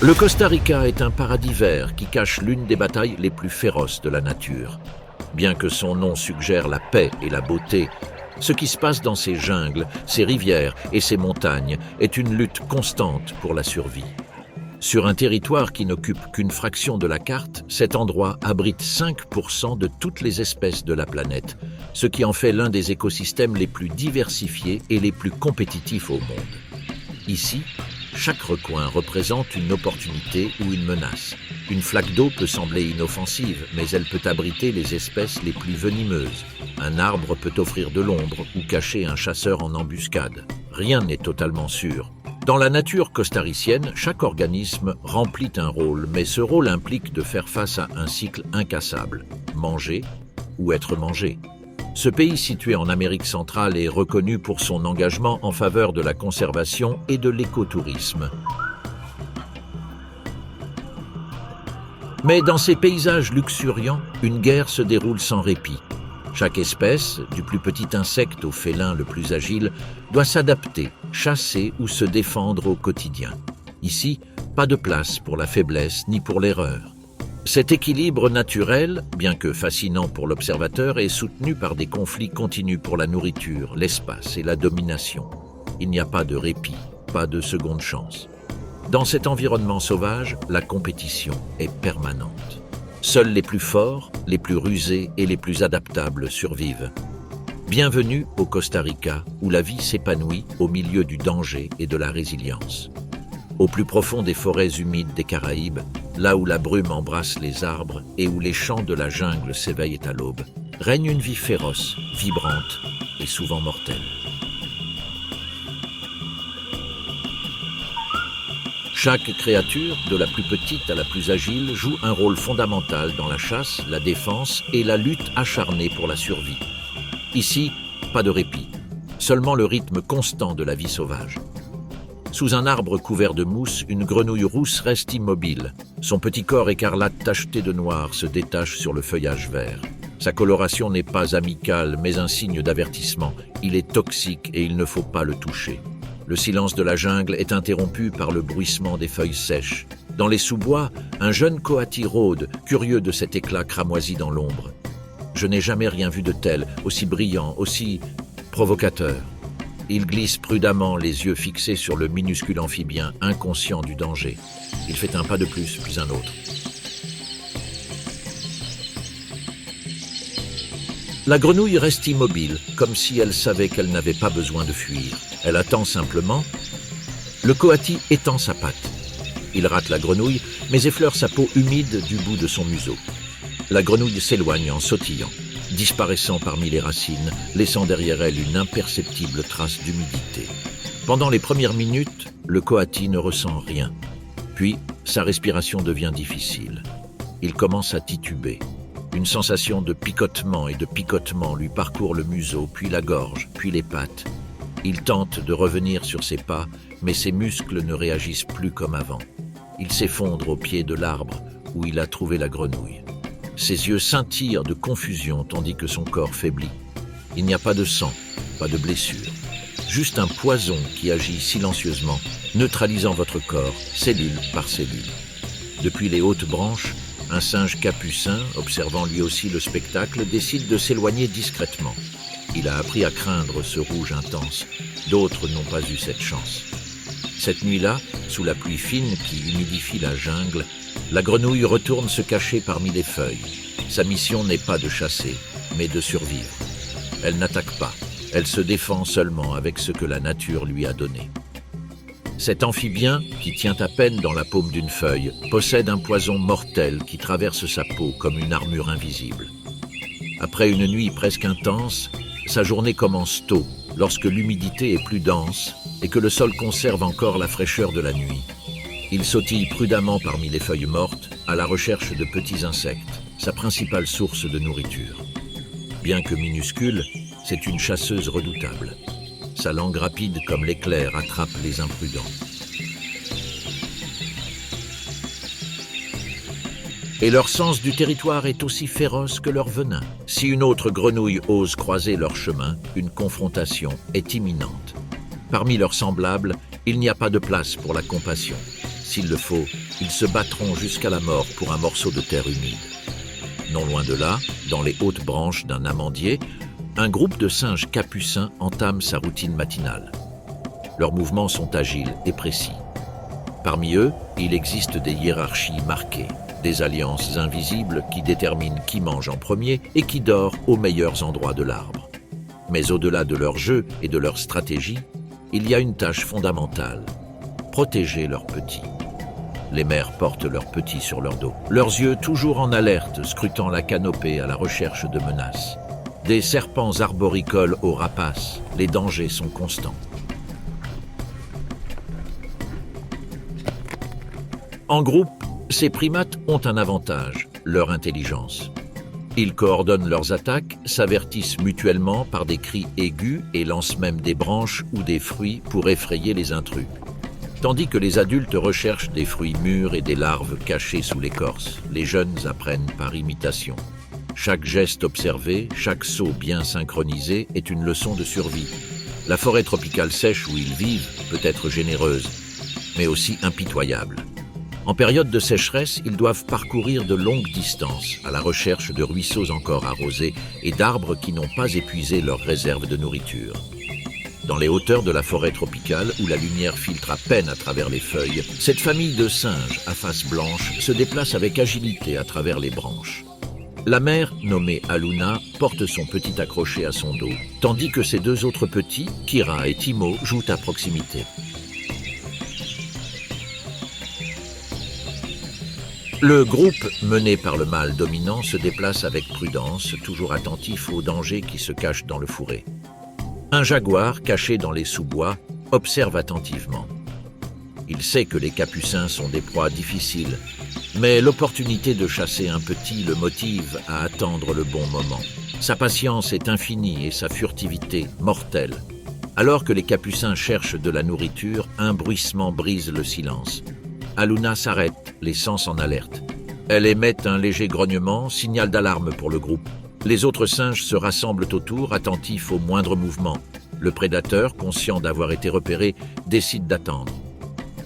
Le Costa Rica est un paradis vert qui cache l'une des batailles les plus féroces de la nature. Bien que son nom suggère la paix et la beauté, ce qui se passe dans ces jungles, ces rivières et ces montagnes est une lutte constante pour la survie. Sur un territoire qui n'occupe qu'une fraction de la carte, cet endroit abrite 5% de toutes les espèces de la planète, ce qui en fait l'un des écosystèmes les plus diversifiés et les plus compétitifs au monde. Ici, chaque recoin représente une opportunité ou une menace. Une flaque d'eau peut sembler inoffensive, mais elle peut abriter les espèces les plus venimeuses. Un arbre peut offrir de l'ombre ou cacher un chasseur en embuscade. Rien n'est totalement sûr. Dans la nature costaricienne, chaque organisme remplit un rôle, mais ce rôle implique de faire face à un cycle incassable. Manger ou être mangé. Ce pays situé en Amérique centrale est reconnu pour son engagement en faveur de la conservation et de l'écotourisme. Mais dans ces paysages luxuriants, une guerre se déroule sans répit. Chaque espèce, du plus petit insecte au félin le plus agile, doit s'adapter, chasser ou se défendre au quotidien. Ici, pas de place pour la faiblesse ni pour l'erreur. Cet équilibre naturel, bien que fascinant pour l'observateur, est soutenu par des conflits continus pour la nourriture, l'espace et la domination. Il n'y a pas de répit, pas de seconde chance. Dans cet environnement sauvage, la compétition est permanente. Seuls les plus forts, les plus rusés et les plus adaptables survivent. Bienvenue au Costa Rica, où la vie s'épanouit au milieu du danger et de la résilience. Au plus profond des forêts humides des Caraïbes, là où la brume embrasse les arbres et où les chants de la jungle s'éveillent à l'aube, règne une vie féroce, vibrante et souvent mortelle. Chaque créature, de la plus petite à la plus agile, joue un rôle fondamental dans la chasse, la défense et la lutte acharnée pour la survie. Ici, pas de répit, seulement le rythme constant de la vie sauvage. Sous un arbre couvert de mousse, une grenouille rousse reste immobile. Son petit corps écarlate tacheté de noir se détache sur le feuillage vert. Sa coloration n'est pas amicale, mais un signe d'avertissement. Il est toxique et il ne faut pas le toucher. Le silence de la jungle est interrompu par le bruissement des feuilles sèches. Dans les sous-bois, un jeune coati rôde, curieux de cet éclat cramoisi dans l'ombre. Je n'ai jamais rien vu de tel, aussi brillant, aussi provocateur. Il glisse prudemment, les yeux fixés sur le minuscule amphibien, inconscient du danger. Il fait un pas de plus, puis un autre. La grenouille reste immobile, comme si elle savait qu'elle n'avait pas besoin de fuir. Elle attend simplement. Le coati étend sa patte. Il rate la grenouille, mais effleure sa peau humide du bout de son museau. La grenouille s'éloigne en sautillant, disparaissant parmi les racines, laissant derrière elle une imperceptible trace d'humidité. Pendant les premières minutes, le coati ne ressent rien. Puis, sa respiration devient difficile. Il commence à tituber. Une sensation de picotement et de picotement lui parcourt le museau, puis la gorge, puis les pattes. Il tente de revenir sur ses pas, mais ses muscles ne réagissent plus comme avant. Il s'effondre au pied de l'arbre où il a trouvé la grenouille. Ses yeux scintillent de confusion tandis que son corps faiblit. Il n'y a pas de sang, pas de blessure. Juste un poison qui agit silencieusement, neutralisant votre corps, cellule par cellule. Depuis les hautes branches, un singe capucin, observant lui aussi le spectacle, décide de s'éloigner discrètement. Il a appris à craindre ce rouge intense. D'autres n'ont pas eu cette chance. Cette nuit-là, sous la pluie fine qui humidifie la jungle, la grenouille retourne se cacher parmi les feuilles. Sa mission n'est pas de chasser, mais de survivre. Elle n'attaque pas, elle se défend seulement avec ce que la nature lui a donné. Cet amphibien, qui tient à peine dans la paume d'une feuille, possède un poison mortel qui traverse sa peau comme une armure invisible. Après une nuit presque intense, sa journée commence tôt, lorsque l'humidité est plus dense et que le sol conserve encore la fraîcheur de la nuit. Il sautille prudemment parmi les feuilles mortes, à la recherche de petits insectes, sa principale source de nourriture. Bien que minuscule, c'est une chasseuse redoutable. Sa langue rapide comme l'éclair attrape les imprudents. Et leur sens du territoire est aussi féroce que leur venin. Si une autre grenouille ose croiser leur chemin, une confrontation est imminente. Parmi leurs semblables, il n'y a pas de place pour la compassion. S'il le faut, ils se battront jusqu'à la mort pour un morceau de terre humide. Non loin de là, dans les hautes branches d'un amandier, un groupe de singes capucins entame sa routine matinale. Leurs mouvements sont agiles et précis. Parmi eux, il existe des hiérarchies marquées, des alliances invisibles qui déterminent qui mange en premier et qui dort aux meilleurs endroits de l'arbre. Mais au-delà de leur jeu et de leur stratégie, il y a une tâche fondamentale: protéger leurs petits. Les mères portent leurs petits sur leur dos, leurs yeux toujours en alerte, scrutant la canopée à la recherche de menaces. Des serpents arboricoles aux rapaces, les dangers sont constants. En groupe, ces primates ont un avantage, leur intelligence. Ils coordonnent leurs attaques, s'avertissent mutuellement par des cris aigus et lancent même des branches ou des fruits pour effrayer les intrus. Tandis que les adultes recherchent des fruits mûrs et des larves cachées sous l'écorce, les jeunes apprennent par imitation. Chaque geste observé, chaque saut bien synchronisé est une leçon de survie. La forêt tropicale sèche où ils vivent peut être généreuse, mais aussi impitoyable. En période de sécheresse, ils doivent parcourir de longues distances à la recherche de ruisseaux encore arrosés et d'arbres qui n'ont pas épuisé leurs réserves de nourriture. Dans les hauteurs de la forêt tropicale, où la lumière filtre à peine à travers les feuilles, cette famille de singes à face blanche se déplace avec agilité à travers les branches. La mère, nommée Aluna, porte son petit accroché à son dos, tandis que ses deux autres petits, Kira et Timo, jouent à proximité. Le groupe, mené par le mâle dominant, se déplace avec prudence, toujours attentif aux dangers qui se cachent dans le fourré. Un jaguar, caché dans les sous-bois, observe attentivement. Il sait que les capucins sont des proies difficiles, mais l'opportunité de chasser un petit le motive à attendre le bon moment. Sa patience est infinie et sa furtivité mortelle. Alors que les capucins cherchent de la nourriture, un bruissement brise le silence. Aluna s'arrête, les sens en alerte. Elle émet un léger grognement, signal d'alarme pour le groupe. Les autres singes se rassemblent autour, attentifs au moindre mouvement. Le prédateur, conscient d'avoir été repéré, décide d'attendre.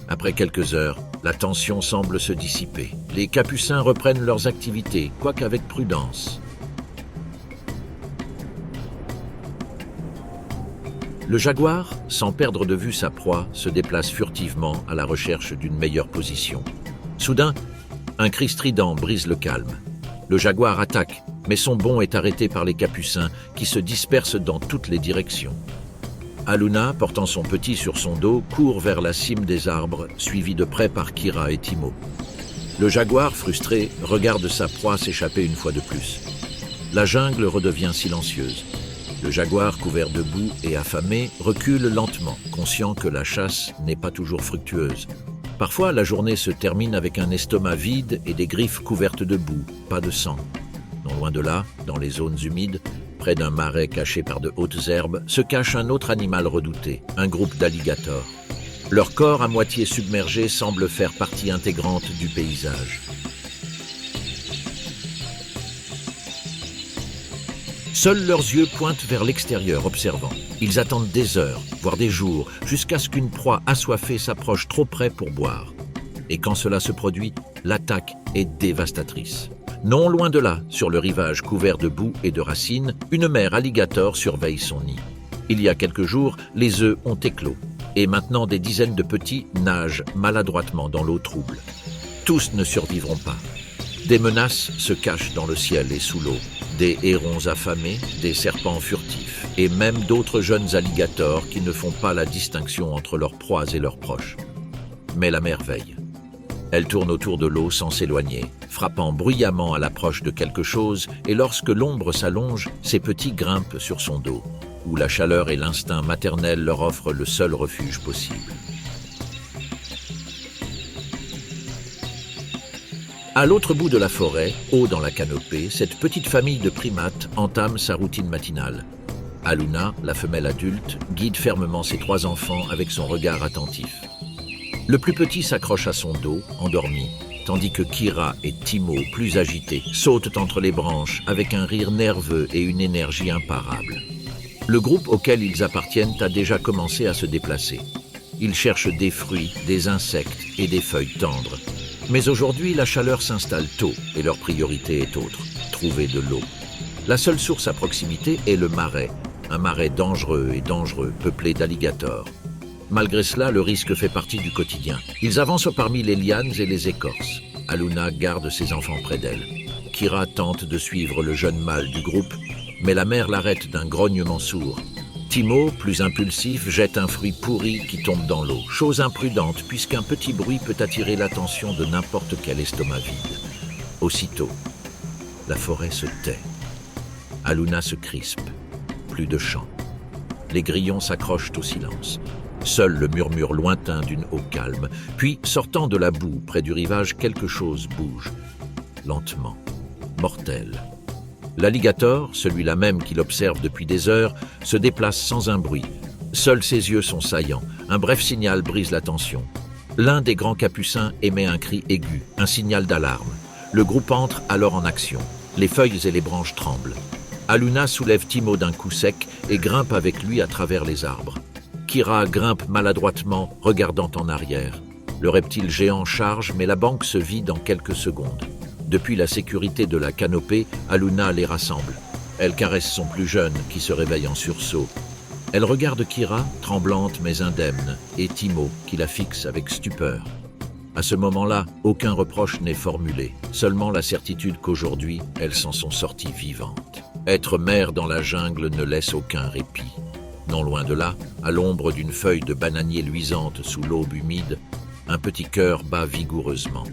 Après quelques heures, la tension semble se dissiper. Les capucins reprennent leurs activités, quoique avec prudence. Le jaguar, sans perdre de vue sa proie, se déplace furtivement à la recherche d'une meilleure position. Soudain, un cri strident brise le calme. Le jaguar attaque, mais son bond est arrêté par les capucins qui se dispersent dans toutes les directions. Aluna, portant son petit sur son dos, court vers la cime des arbres, suivi de près par Kira et Timo. Le jaguar, frustré, regarde sa proie s'échapper une fois de plus. La jungle redevient silencieuse. Le jaguar, couvert de boue et affamé, recule lentement, conscient que la chasse n'est pas toujours fructueuse. Parfois, la journée se termine avec un estomac vide et des griffes couvertes de boue, pas de sang. Non loin de là, dans les zones humides, près d'un marais caché par de hautes herbes, se cache un autre animal redouté, un groupe d'alligators. Leur corps à moitié submergé semble faire partie intégrante du paysage. Seuls leurs yeux pointent vers l'extérieur, observant. Ils attendent des heures, voire des jours, jusqu'à ce qu'une proie assoiffée s'approche trop près pour boire. Et quand cela se produit, l'attaque est dévastatrice. Non loin de là, sur le rivage couvert de boue et de racines, une mère alligator surveille son nid. Il y a quelques jours, les œufs ont éclos, et maintenant des dizaines de petits nagent maladroitement dans l'eau trouble. Tous ne survivront pas. Des menaces se cachent dans le ciel et sous l'eau. Des hérons affamés, des serpents furtifs, et même d'autres jeunes alligators qui ne font pas la distinction entre leurs proies et leurs proches. Mais la mer veille. Elle tourne autour de l'eau sans s'éloigner, frappant bruyamment à l'approche de quelque chose, et lorsque l'ombre s'allonge, ses petits grimpent sur son dos, où la chaleur et l'instinct maternel leur offrent le seul refuge possible. À l'autre bout de la forêt, haut dans la canopée, cette petite famille de primates entame sa routine matinale. Aluna, la femelle adulte, guide fermement ses 3 enfants avec son regard attentif. Le plus petit s'accroche à son dos, endormi, tandis que Kira et Timo, plus agités, sautent entre les branches avec un rire nerveux et une énergie imparable. Le groupe auquel ils appartiennent a déjà commencé à se déplacer. Il cherche des fruits, des insectes et des feuilles tendres. Mais aujourd'hui, la chaleur s'installe tôt et leur priorité est autre, trouver de l'eau. La seule source à proximité est le marais, un marais dangereux, peuplé d'alligators. Malgré cela, le risque fait partie du quotidien. Ils avancent parmi les lianes et les écorces. Aluna garde ses enfants près d'elle. Kira tente de suivre le jeune mâle du groupe, mais la mère l'arrête d'un grognement sourd. Timo, plus impulsif, jette un fruit pourri qui tombe dans l'eau. Chose imprudente, puisqu'un petit bruit peut attirer l'attention de n'importe quel estomac vide. Aussitôt, la forêt se tait. Aluna se crispe. Plus de chant. Les grillons s'accrochent au silence. Seul le murmure lointain d'une eau calme. Puis, sortant de la boue près du rivage, quelque chose bouge. Lentement. Mortel. L'alligator, celui-là même qu'il observe depuis des heures, se déplace sans un bruit. Seuls ses yeux sont saillants. Un bref signal brise la tension. L'un des grands capucins émet un cri aigu, un signal d'alarme. Le groupe entre alors en action. Les feuilles et les branches tremblent. Aluna soulève Timo d'un coup sec et grimpe avec lui à travers les arbres. Kira grimpe maladroitement, regardant en arrière. Le reptile géant charge, mais la banque se vide en quelques secondes. Depuis la sécurité de la canopée, Aluna les rassemble. Elle caresse son plus jeune, qui se réveille en sursaut. Elle regarde Kira, tremblante mais indemne, et Timo, qui la fixe avec stupeur. À ce moment-là, aucun reproche n'est formulé, seulement la certitude qu'aujourd'hui, elles s'en sont sorties vivantes. Être mère dans la jungle ne laisse aucun répit. Non loin de là, à l'ombre d'une feuille de bananier luisante sous l'aube humide, un petit cœur bat vigoureusement.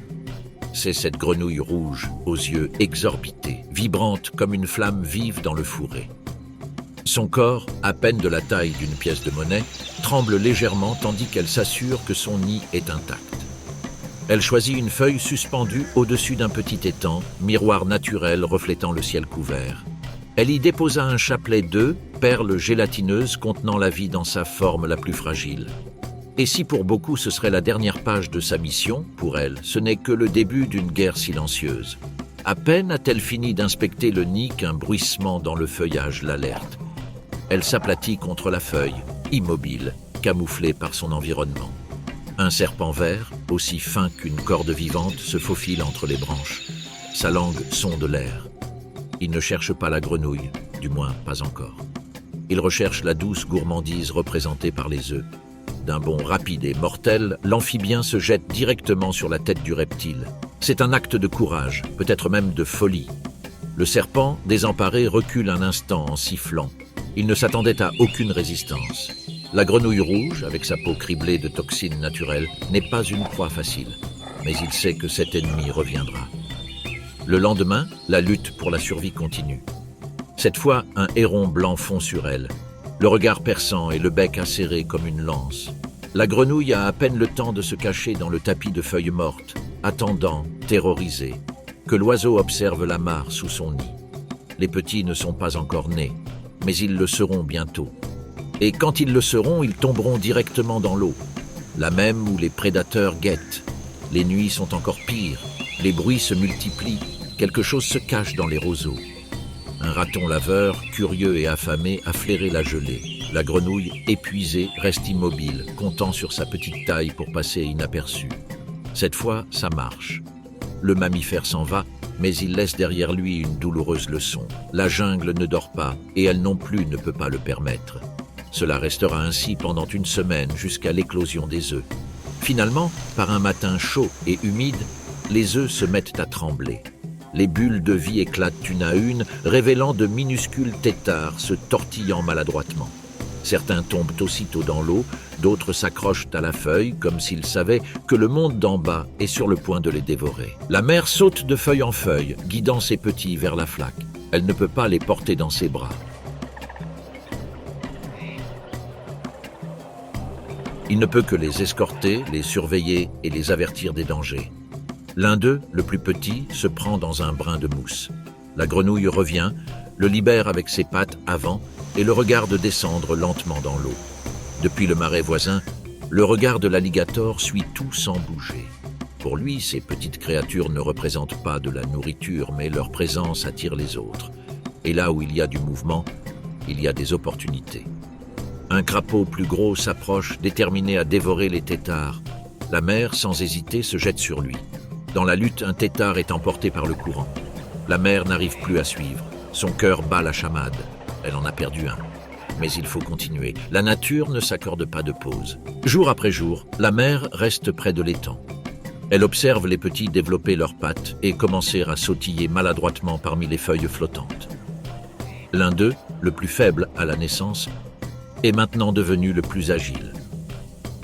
C'est cette grenouille rouge, aux yeux exorbités, vibrante comme une flamme vive dans le fourré. Son corps, à peine de la taille d'une pièce de monnaie, tremble légèrement tandis qu'elle s'assure que son nid est intact. Elle choisit une feuille suspendue au-dessus d'un petit étang, miroir naturel reflétant le ciel couvert. Elle y déposa un chapelet d'œufs, perles gélatineuses contenant la vie dans sa forme la plus fragile. Et si pour beaucoup ce serait la dernière page de sa mission, pour elle, ce n'est que le début d'une guerre silencieuse. À peine a-t-elle fini d'inspecter le nid qu'un bruissement dans le feuillage l'alerte. Elle s'aplatit contre la feuille, immobile, camouflée par son environnement. Un serpent vert, aussi fin qu'une corde vivante, se faufile entre les branches. Sa langue sonde l'air. Il ne cherche pas la grenouille, du moins pas encore. Il recherche la douce gourmandise représentée par les œufs. D'un bond rapide et mortel, l'amphibien se jette directement sur la tête du reptile. C'est un acte de courage, peut-être même de folie. Le serpent, désemparé, recule un instant en sifflant. Il ne s'attendait à aucune résistance. La grenouille rouge, avec sa peau criblée de toxines naturelles, n'est pas une proie facile. Mais il sait que cet ennemi reviendra. Le lendemain, la lutte pour la survie continue. Cette fois, un héron blanc fond sur elle. Le regard perçant et le bec acéré comme une lance. La grenouille a à peine le temps de se cacher dans le tapis de feuilles mortes, attendant, terrorisée, que l'oiseau observe la mare sous son nid. Les petits ne sont pas encore nés, mais ils le seront bientôt. Et quand ils le seront, ils tomberont directement dans l'eau, la même où les prédateurs guettent. Les nuits sont encore pires, les bruits se multiplient, quelque chose se cache dans les roseaux. Un raton laveur, curieux et affamé, a flairé la gelée. La grenouille, épuisée, reste immobile, comptant sur sa petite taille pour passer inaperçue. Cette fois, ça marche. Le mammifère s'en va, mais il laisse derrière lui une douloureuse leçon. La jungle ne dort pas, et elle non plus ne peut pas le permettre. Cela restera ainsi pendant une semaine jusqu'à l'éclosion des œufs. Finalement, par un matin chaud et humide, les œufs se mettent à trembler. Les bulles de vie éclatent une à une, révélant de minuscules têtards se tortillant maladroitement. Certains tombent aussitôt dans l'eau, d'autres s'accrochent à la feuille comme s'ils savaient que le monde d'en bas est sur le point de les dévorer. La mère saute de feuille en feuille, guidant ses petits vers la flaque. Elle ne peut pas les porter dans ses bras. Il ne peut que les escorter, les surveiller et les avertir des dangers. L'un d'eux, le plus petit, se prend dans un brin de mousse. La grenouille revient, le libère avec ses pattes avant et le regarde descendre lentement dans l'eau. Depuis le marais voisin, le regard de l'alligator suit tout sans bouger. Pour lui, ces petites créatures ne représentent pas de la nourriture, mais leur présence attire les autres. Et là où il y a du mouvement, il y a des opportunités. Un crapaud plus gros s'approche, déterminé à dévorer les têtards. La mère, sans hésiter, se jette sur lui. Dans la lutte, un têtard est emporté par le courant. La mère n'arrive plus à suivre. Son cœur bat la chamade. Elle en a perdu un. Mais il faut continuer. La nature ne s'accorde pas de pause. Jour après jour, la mère reste près de l'étang. Elle observe les petits développer leurs pattes et commencer à sautiller maladroitement parmi les feuilles flottantes. L'un d'eux, le plus faible à la naissance, est maintenant devenu le plus agile.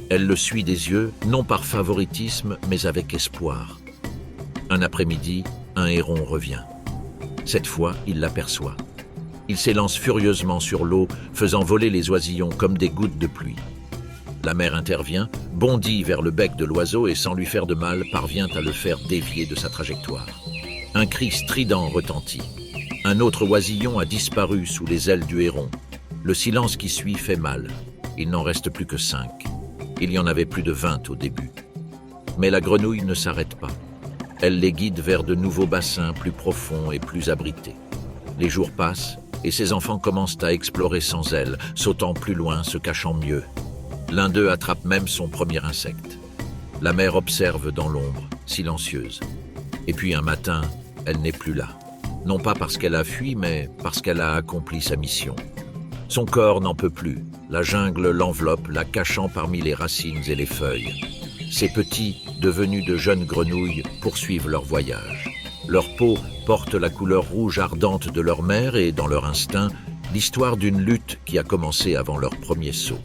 Elle le suit des yeux, non par favoritisme, mais avec espoir. Un après-midi, un héron revient. Cette fois, il l'aperçoit. Il s'élance furieusement sur l'eau, faisant voler les oisillons comme des gouttes de pluie. La mère intervient, bondit vers le bec de l'oiseau et sans lui faire de mal, parvient à le faire dévier de sa trajectoire. Un cri strident retentit. Un autre oisillon a disparu sous les ailes du héron. Le silence qui suit fait mal. Il n'en reste plus que 5. Il y en avait plus de 20 au début. Mais la grenouille ne s'arrête pas. Elle les guide vers de nouveaux bassins plus profonds et plus abrités. Les jours passent et ses enfants commencent à explorer sans elle, sautant plus loin, se cachant mieux. L'un d'eux attrape même son premier insecte. La mère observe dans l'ombre, silencieuse. Et puis un matin, elle n'est plus là. Non pas parce qu'elle a fui, mais parce qu'elle a accompli sa mission. Son corps n'en peut plus. La jungle l'enveloppe, la cachant parmi les racines et les feuilles. Ces petits, devenus de jeunes grenouilles, poursuivent leur voyage. Leur peau porte la couleur rouge ardente de leur mère et, dans leur instinct, l'histoire d'une lutte qui a commencé avant leur premier saut.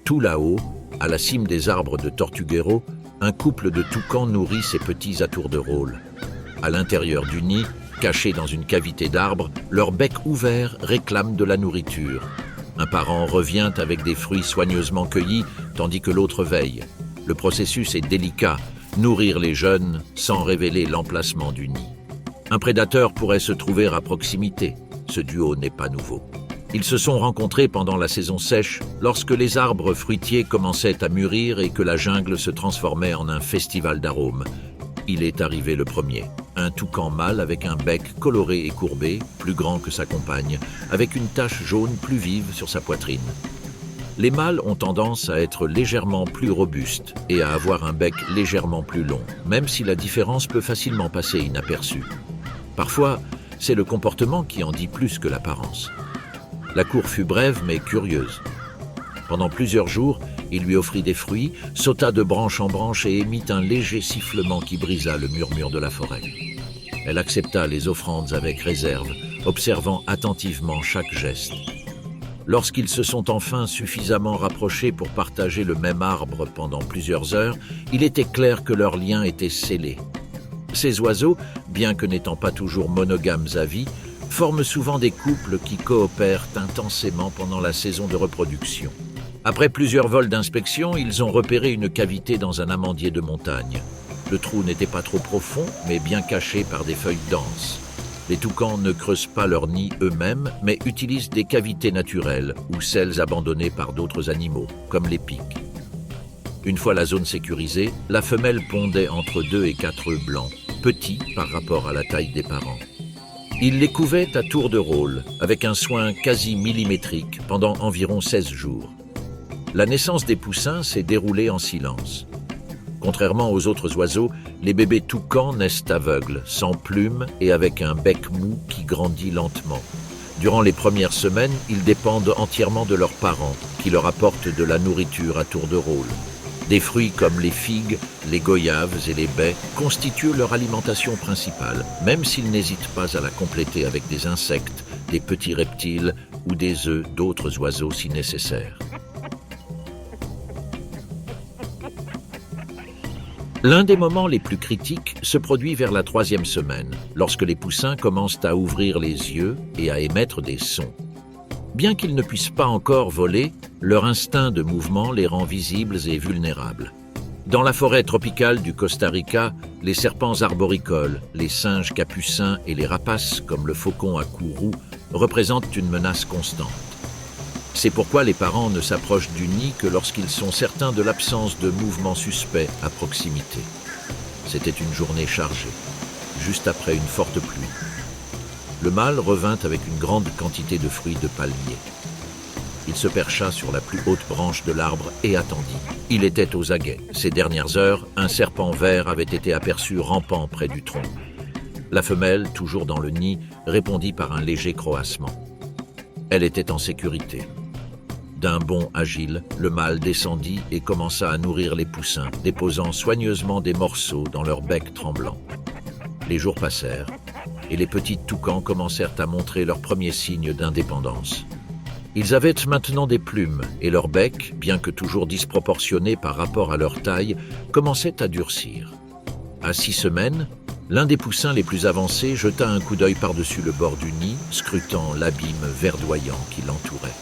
Tout là-haut, à la cime des arbres de Tortuguero, un couple de toucans nourrit ses petits à tour de rôle. À l'intérieur du nid, cachés dans une cavité d'arbre, leur bec ouvert réclame de la nourriture. Un parent revient avec des fruits soigneusement cueillis, tandis que l'autre veille. Le processus est délicat, nourrir les jeunes sans révéler l'emplacement du nid. Un prédateur pourrait se trouver à proximité. Ce duo n'est pas nouveau. Ils se sont rencontrés pendant la saison sèche, lorsque les arbres fruitiers commençaient à mûrir et que la jungle se transformait en un festival d'arômes. Il est arrivé le premier, un toucan mâle avec un bec coloré et courbé, plus grand que sa compagne, avec une tache jaune plus vive sur sa poitrine. Les mâles ont tendance à être légèrement plus robustes et à avoir un bec légèrement plus long, même si la différence peut facilement passer inaperçue. Parfois, c'est le comportement qui en dit plus que l'apparence. La cour fut brève mais curieuse. Pendant plusieurs jours, il lui offrit des fruits, sauta de branche en branche et émit un léger sifflement qui brisa le murmure de la forêt. Elle accepta les offrandes avec réserve, observant attentivement chaque geste. Lorsqu'ils se sont enfin suffisamment rapprochés pour partager le même arbre pendant plusieurs heures, il était clair que leur lien était scellé. Ces oiseaux, bien que n'étant pas toujours monogames à vie, forment souvent des couples qui coopèrent intensément pendant la saison de reproduction. Après plusieurs vols d'inspection, ils ont repéré une cavité dans un amandier de montagne. Le trou n'était pas trop profond, mais bien caché par des feuilles denses. Les toucans ne creusent pas leur nid eux-mêmes, mais utilisent des cavités naturelles ou celles abandonnées par d'autres animaux, comme les pics. Une fois la zone sécurisée, la femelle pondait entre 2 et 4 œufs blancs, petits par rapport à la taille des parents. Il les couvait à tour de rôle, avec un soin quasi millimétrique, pendant environ 16 jours. La naissance des poussins s'est déroulée en silence. Contrairement aux autres oiseaux, les bébés toucans naissent aveugles, sans plumes et avec un bec mou qui grandit lentement. Durant les premières semaines, ils dépendent entièrement de leurs parents, qui leur apportent de la nourriture à tour de rôle. Des fruits comme les figues, les goyaves et les baies constituent leur alimentation principale, même s'ils n'hésitent pas à la compléter avec des insectes, des petits reptiles ou des œufs d'autres oiseaux si nécessaire. L'un des moments les plus critiques se produit vers la 3e semaine, lorsque les poussins commencent à ouvrir les yeux et à émettre des sons. Bien qu'ils ne puissent pas encore voler, leur instinct de mouvement les rend visibles et vulnérables. Dans la forêt tropicale du Costa Rica, les serpents arboricoles, les singes capucins et les rapaces, comme le faucon à cou roux, représentent une menace constante. C'est pourquoi les parents ne s'approchent du nid que lorsqu'ils sont certains de l'absence de mouvements suspects à proximité. C'était une journée chargée, juste après une forte pluie. Le mâle revint avec une grande quantité de fruits de palmier. Il se percha sur la plus haute branche de l'arbre et attendit. Il était aux aguets. Ces dernières heures, un serpent vert avait été aperçu rampant près du tronc. La femelle, toujours dans le nid, répondit par un léger croassement. Elle était en sécurité. D'un bond agile, le mâle descendit et commença à nourrir les poussins, déposant soigneusement des morceaux dans leur bec tremblant. Les jours passèrent, et les petits toucans commencèrent à montrer leurs premiers signes d'indépendance. Ils avaient maintenant des plumes, et leur bec, bien que toujours disproportionné par rapport à leur taille, commençait à durcir. À 6 semaines, l'un des poussins les plus avancés jeta un coup d'œil par-dessus le bord du nid, scrutant l'abîme verdoyant qui l'entourait.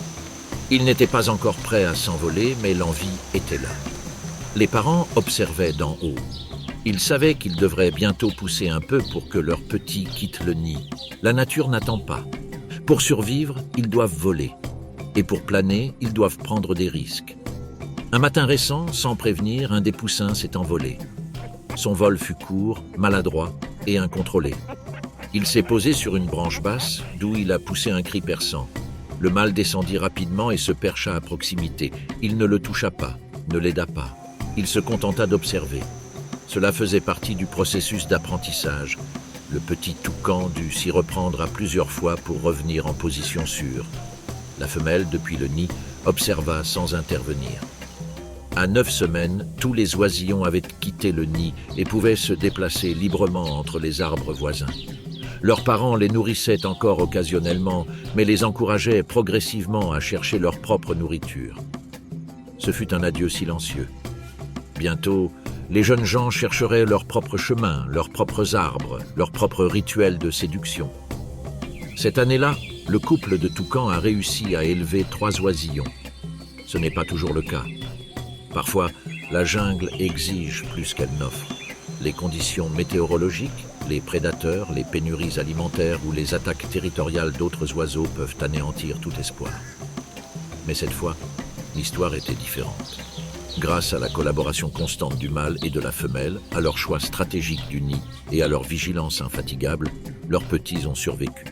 Il n'était pas encore prêt à s'envoler, mais l'envie était là. Les parents observaient d'en haut. Ils savaient qu'ils devraient bientôt pousser un peu pour que leurs petits quittent le nid. La nature n'attend pas. Pour survivre, ils doivent voler. Et pour planer, ils doivent prendre des risques. Un matin récent, sans prévenir, un des poussins s'est envolé. Son vol fut court, maladroit et incontrôlé. Il s'est posé sur une branche basse, d'où il a poussé un cri perçant. Le mâle descendit rapidement et se percha à proximité. Il ne le toucha pas, ne l'aida pas. Il se contenta d'observer. Cela faisait partie du processus d'apprentissage. Le petit toucan dut s'y reprendre à plusieurs fois pour revenir en position sûre. La femelle, depuis le nid, observa sans intervenir. À 9 semaines, tous les oisillons avaient quitté le nid et pouvaient se déplacer librement entre les arbres voisins. Leurs parents les nourrissaient encore occasionnellement, mais les encourageaient progressivement à chercher leur propre nourriture. Ce fut un adieu silencieux. Bientôt, les jeunes gens chercheraient leur propre chemin, leurs propres arbres, leurs propres rituels de séduction. Cette année-là, le couple de toucans a réussi à élever 3 oisillons. Ce n'est pas toujours le cas. Parfois, la jungle exige plus qu'elle n'offre. Les conditions météorologiques, les prédateurs, les pénuries alimentaires ou les attaques territoriales d'autres oiseaux peuvent anéantir tout espoir. Mais cette fois, l'histoire était différente. Grâce à la collaboration constante du mâle et de la femelle, à leur choix stratégique du nid et à leur vigilance infatigable, leurs petits ont survécu.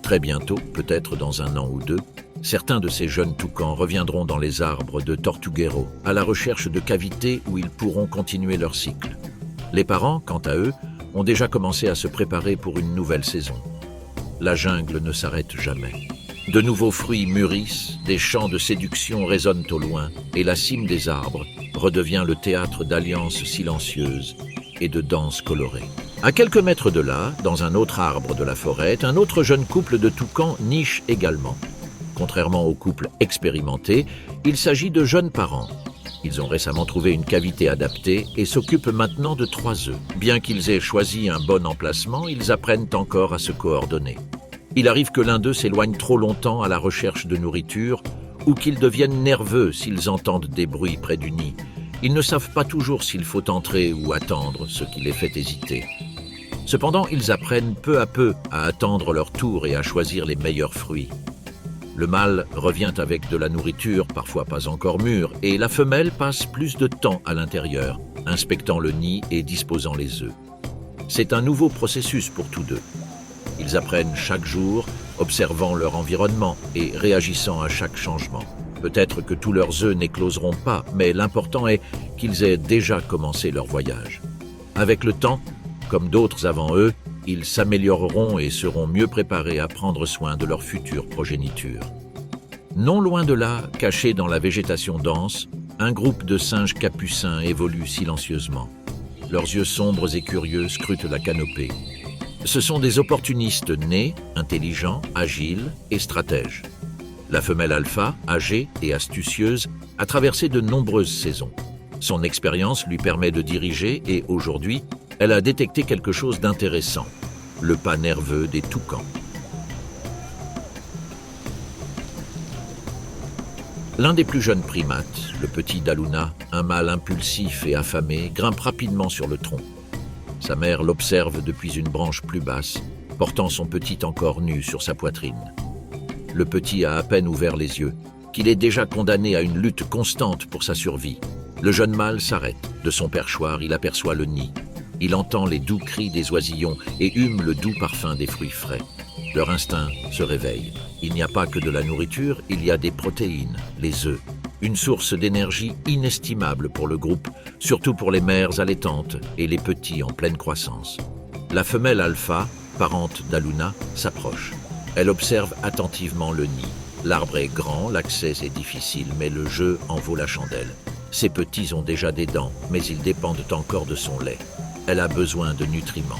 Très bientôt, peut-être dans 1 an ou 2, certains de ces jeunes toucans reviendront dans les arbres de Tortuguero, à la recherche de cavités où ils pourront continuer leur cycle. Les parents, quant à eux, ont déjà commencé à se préparer pour une nouvelle saison. La jungle ne s'arrête jamais. De nouveaux fruits mûrissent, des chants de séduction résonnent au loin, et la cime des arbres redevient le théâtre d'alliances silencieuses et de danses colorées. À quelques mètres de là, dans un autre arbre de la forêt, un autre jeune couple de toucans niche également. Contrairement au couple expérimenté, il s'agit de jeunes parents. Ils ont récemment trouvé une cavité adaptée et s'occupent maintenant de 3 œufs. Bien qu'ils aient choisi un bon emplacement, ils apprennent encore à se coordonner. Il arrive que l'un d'eux s'éloigne trop longtemps à la recherche de nourriture ou qu'ils deviennent nerveux s'ils entendent des bruits près du nid. Ils ne savent pas toujours s'il faut entrer ou attendre, ce qui les fait hésiter. Cependant, ils apprennent peu à peu à attendre leur tour et à choisir les meilleurs fruits. Le mâle revient avec de la nourriture, parfois pas encore mûre, et la femelle passe plus de temps à l'intérieur, inspectant le nid et disposant les œufs. C'est un nouveau processus pour tous deux. Ils apprennent chaque jour, observant leur environnement et réagissant à chaque changement. Peut-être que tous leurs œufs n'écloseront pas, mais l'important est qu'ils aient déjà commencé leur voyage. Avec le temps, comme d'autres avant eux, ils s'amélioreront et seront mieux préparés à prendre soin de leur future progéniture. Non loin de là, caché dans la végétation dense, un groupe de singes capucins évolue silencieusement. Leurs yeux sombres et curieux scrutent la canopée. Ce sont des opportunistes nés, intelligents, agiles et stratèges. La femelle alpha, âgée et astucieuse, a traversé de nombreuses saisons. Son expérience lui permet de diriger et aujourd'hui, elle a détecté quelque chose d'intéressant, le pas nerveux des toucans. L'un des plus jeunes primates, le petit Daluna, un mâle impulsif et affamé, grimpe rapidement sur le tronc. Sa mère l'observe depuis une branche plus basse, portant son petit encore nu sur sa poitrine. Le petit a à peine ouvert les yeux, qu'il est déjà condamné à une lutte constante pour sa survie. Le jeune mâle s'arrête. De son perchoir, il aperçoit le nid. Il entend les doux cris des oisillons et hume le doux parfum des fruits frais. Leur instinct se réveille. Il n'y a pas que de la nourriture, il y a des protéines, les œufs. Une source d'énergie inestimable pour le groupe, surtout pour les mères allaitantes et les petits en pleine croissance. La femelle alpha, parente d'Aluna, s'approche. Elle observe attentivement le nid. L'arbre est grand, l'accès est difficile, mais le jeu en vaut la chandelle. Ses petits ont déjà des dents, mais ils dépendent encore de son lait. Elle a besoin de nutriments.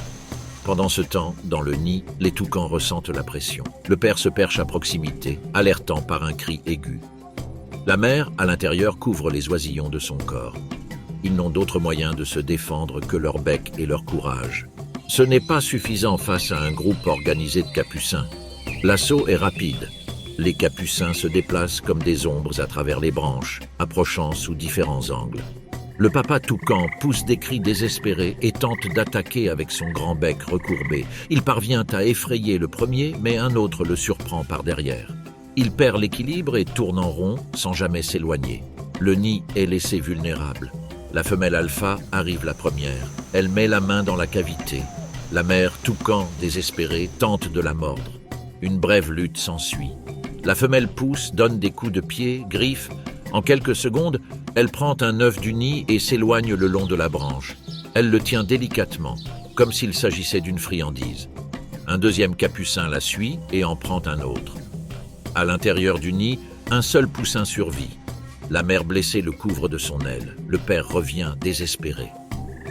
Pendant ce temps, dans le nid, les toucans ressentent la pression. Le père se perche à proximité, alertant par un cri aigu. La mère, à l'intérieur, couvre les oisillons de son corps. Ils n'ont d'autre moyen de se défendre que leur bec et leur courage. Ce n'est pas suffisant face à un groupe organisé de capucins. L'assaut est rapide. Les capucins se déplacent comme des ombres à travers les branches, approchant sous différents angles. Le papa toucan pousse des cris désespérés et tente d'attaquer avec son grand bec recourbé. Il parvient à effrayer le premier, mais un autre le surprend par derrière. Il perd l'équilibre et tourne en rond sans jamais s'éloigner. Le nid est laissé vulnérable. La femelle alpha arrive la première. Elle met la main dans la cavité. La mère toucan, désespérée, tente de la mordre. Une brève lutte s'ensuit. La femelle pousse, donne des coups de pied, griffe. En quelques secondes, elle prend un œuf du nid et s'éloigne le long de la branche. Elle le tient délicatement, comme s'il s'agissait d'une friandise. Un deuxième capucin la suit et en prend un autre. À l'intérieur du nid, un seul poussin survit. La mère blessée le couvre de son aile. Le père revient désespéré.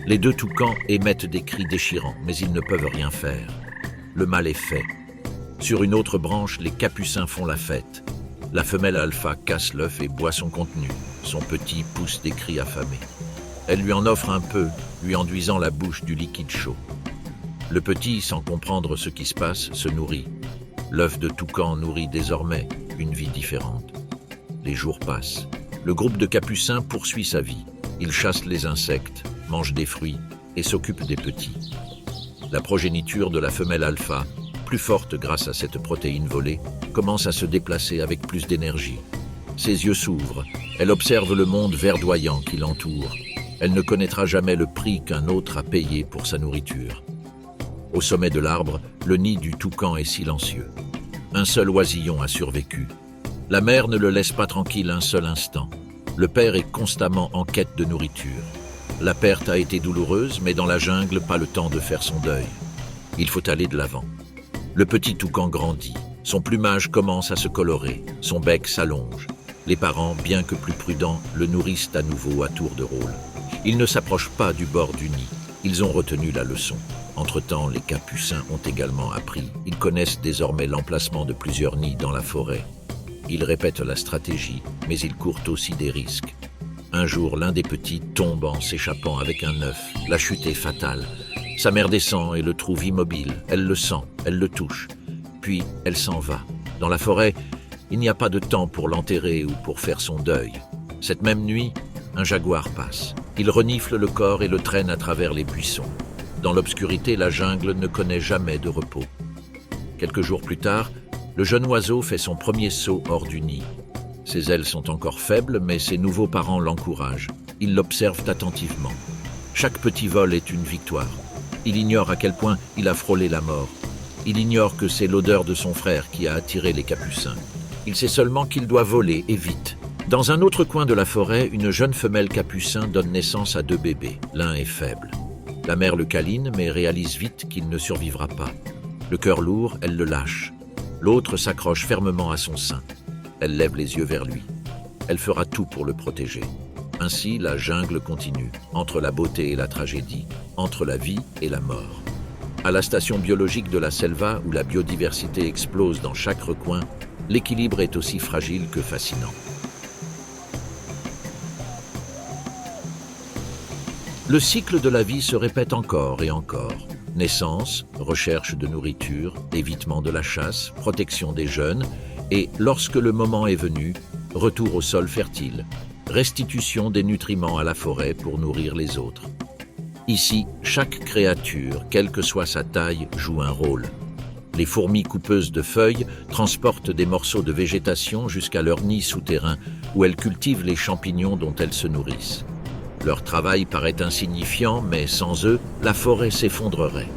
Les deux toucans émettent des cris déchirants, mais ils ne peuvent rien faire. Le mal est fait. Sur une autre branche, les capucins font la fête. La femelle alpha casse l'œuf et boit son contenu. Son petit pousse des cris affamés. Elle lui en offre un peu, lui enduisant la bouche du liquide chaud. Le petit, sans comprendre ce qui se passe, se nourrit. L'œuf de toucan nourrit désormais une vie différente. Les jours passent. Le groupe de capucins poursuit sa vie. Il chasse les insectes, mange des fruits et s'occupe des petits. La progéniture de la femelle alpha, plus forte grâce à cette protéine volée, commence à se déplacer avec plus d'énergie. Ses yeux s'ouvrent, elle observe le monde verdoyant qui l'entoure. Elle ne connaîtra jamais le prix qu'un autre a payé pour sa nourriture. Au sommet de l'arbre, le nid du toucan est silencieux. Un seul oisillon a survécu. La mère ne le laisse pas tranquille un seul instant. Le père est constamment en quête de nourriture. La perte a été douloureuse, mais dans la jungle, pas le temps de faire son deuil. Il faut aller de l'avant. Le petit toucan grandit. Son plumage commence à se colorer. Son bec s'allonge. Les parents, bien que plus prudents, le nourrissent à nouveau à tour de rôle. Ils ne s'approchent pas du bord du nid. Ils ont retenu la leçon. Entre-temps, les capucins ont également appris. Ils connaissent désormais l'emplacement de plusieurs nids dans la forêt. Ils répètent la stratégie, mais ils courent aussi des risques. Un jour, l'un des petits tombe en s'échappant avec un œuf. La chute est fatale. Sa mère descend et le trouve immobile. Elle le sent, elle le touche. Puis, elle s'en va. Dans la forêt, il n'y a pas de temps pour l'enterrer ou pour faire son deuil. Cette même nuit, un jaguar passe. Il renifle le corps et le traîne à travers les buissons. Dans l'obscurité, la jungle ne connaît jamais de repos. Quelques jours plus tard, le jeune oiseau fait son premier saut hors du nid. Ses ailes sont encore faibles, mais ses nouveaux parents l'encouragent. Ils l'observent attentivement. Chaque petit vol est une victoire. Il ignore à quel point il a frôlé la mort. Il ignore que c'est l'odeur de son frère qui a attiré les capucins. Il sait seulement qu'il doit voler, et vite. Dans un autre coin de la forêt, une jeune femelle capucin donne naissance à 2 bébés. L'un est faible. La mère le câline, mais réalise vite qu'il ne survivra pas. Le cœur lourd, elle le lâche. L'autre s'accroche fermement à son sein. Elle lève les yeux vers lui. Elle fera tout pour le protéger. Ainsi, la jungle continue, entre la beauté et la tragédie, entre la vie et la mort. À la station biologique de la Selva, où la biodiversité explose dans chaque recoin, l'équilibre est aussi fragile que fascinant. Le cycle de la vie se répète encore et encore. Naissance, recherche de nourriture, évitement de la chasse, protection des jeunes et, lorsque le moment est venu, retour au sol fertile, restitution des nutriments à la forêt pour nourrir les autres. Ici, chaque créature, quelle que soit sa taille, joue un rôle. Les fourmis coupeuses de feuilles transportent des morceaux de végétation jusqu'à leur nid souterrain où elles cultivent les champignons dont elles se nourrissent. Leur travail paraît insignifiant, mais sans eux, la forêt s'effondrerait.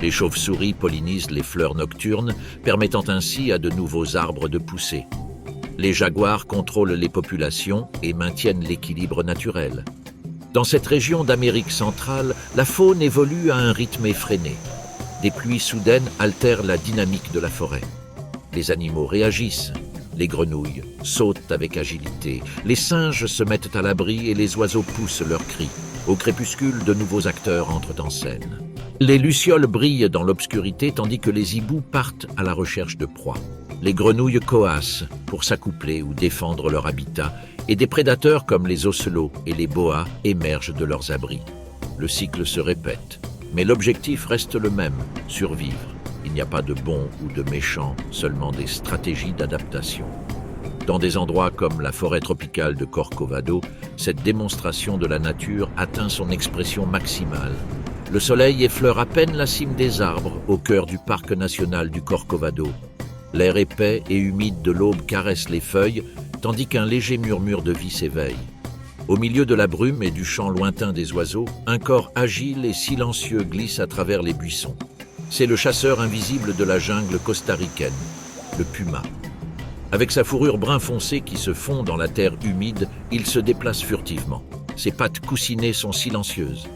Les chauves-souris pollinisent les fleurs nocturnes, permettant ainsi à de nouveaux arbres de pousser. Les jaguars contrôlent les populations et maintiennent l'équilibre naturel. Dans cette région d'Amérique centrale, la faune évolue à un rythme effréné. Des pluies soudaines altèrent la dynamique de la forêt. Les animaux réagissent. Les grenouilles sautent avec agilité. Les singes se mettent à l'abri et les oiseaux poussent leurs cris. Au crépuscule, de nouveaux acteurs entrent en scène. Les lucioles brillent dans l'obscurité tandis que les hiboux partent à la recherche de proies. Les grenouilles coassent pour s'accoupler ou défendre leur habitat et des prédateurs comme les ocelots et les boas émergent de leurs abris. Le cycle se répète, mais l'objectif reste le même, survivre. Il n'y a pas de bons ou de méchants, seulement des stratégies d'adaptation. Dans des endroits comme la forêt tropicale de Corcovado, cette démonstration de la nature atteint son expression maximale. Le soleil effleure à peine la cime des arbres au cœur du parc national du Corcovado. L'air épais et humide de l'aube caresse les feuilles, tandis qu'un léger murmure de vie s'éveille. Au milieu de la brume et du chant lointain des oiseaux, un corps agile et silencieux glisse à travers les buissons. C'est le chasseur invisible de la jungle costaricaine, le puma. Avec sa fourrure brun foncé qui se fond dans la terre humide, il se déplace furtivement. Ses pattes coussinées sont silencieuses.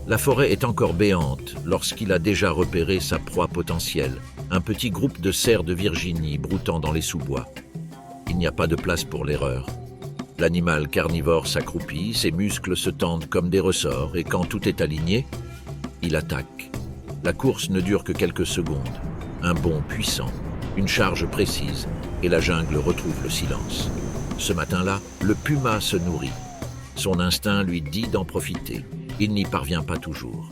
La forêt est encore béante lorsqu'il a déjà repéré sa proie potentielle, un petit groupe de cerfs de Virginie broutant dans les sous-bois. Il n'y a pas de place pour l'erreur. L'animal carnivore s'accroupit, ses muscles se tendent comme des ressorts et quand tout est aligné, il attaque. La course ne dure que quelques secondes. Un bond puissant, une charge précise et la jungle retrouve le silence. Ce matin-là, le puma se nourrit. Son instinct lui dit d'en profiter. Il n'y parvient pas toujours.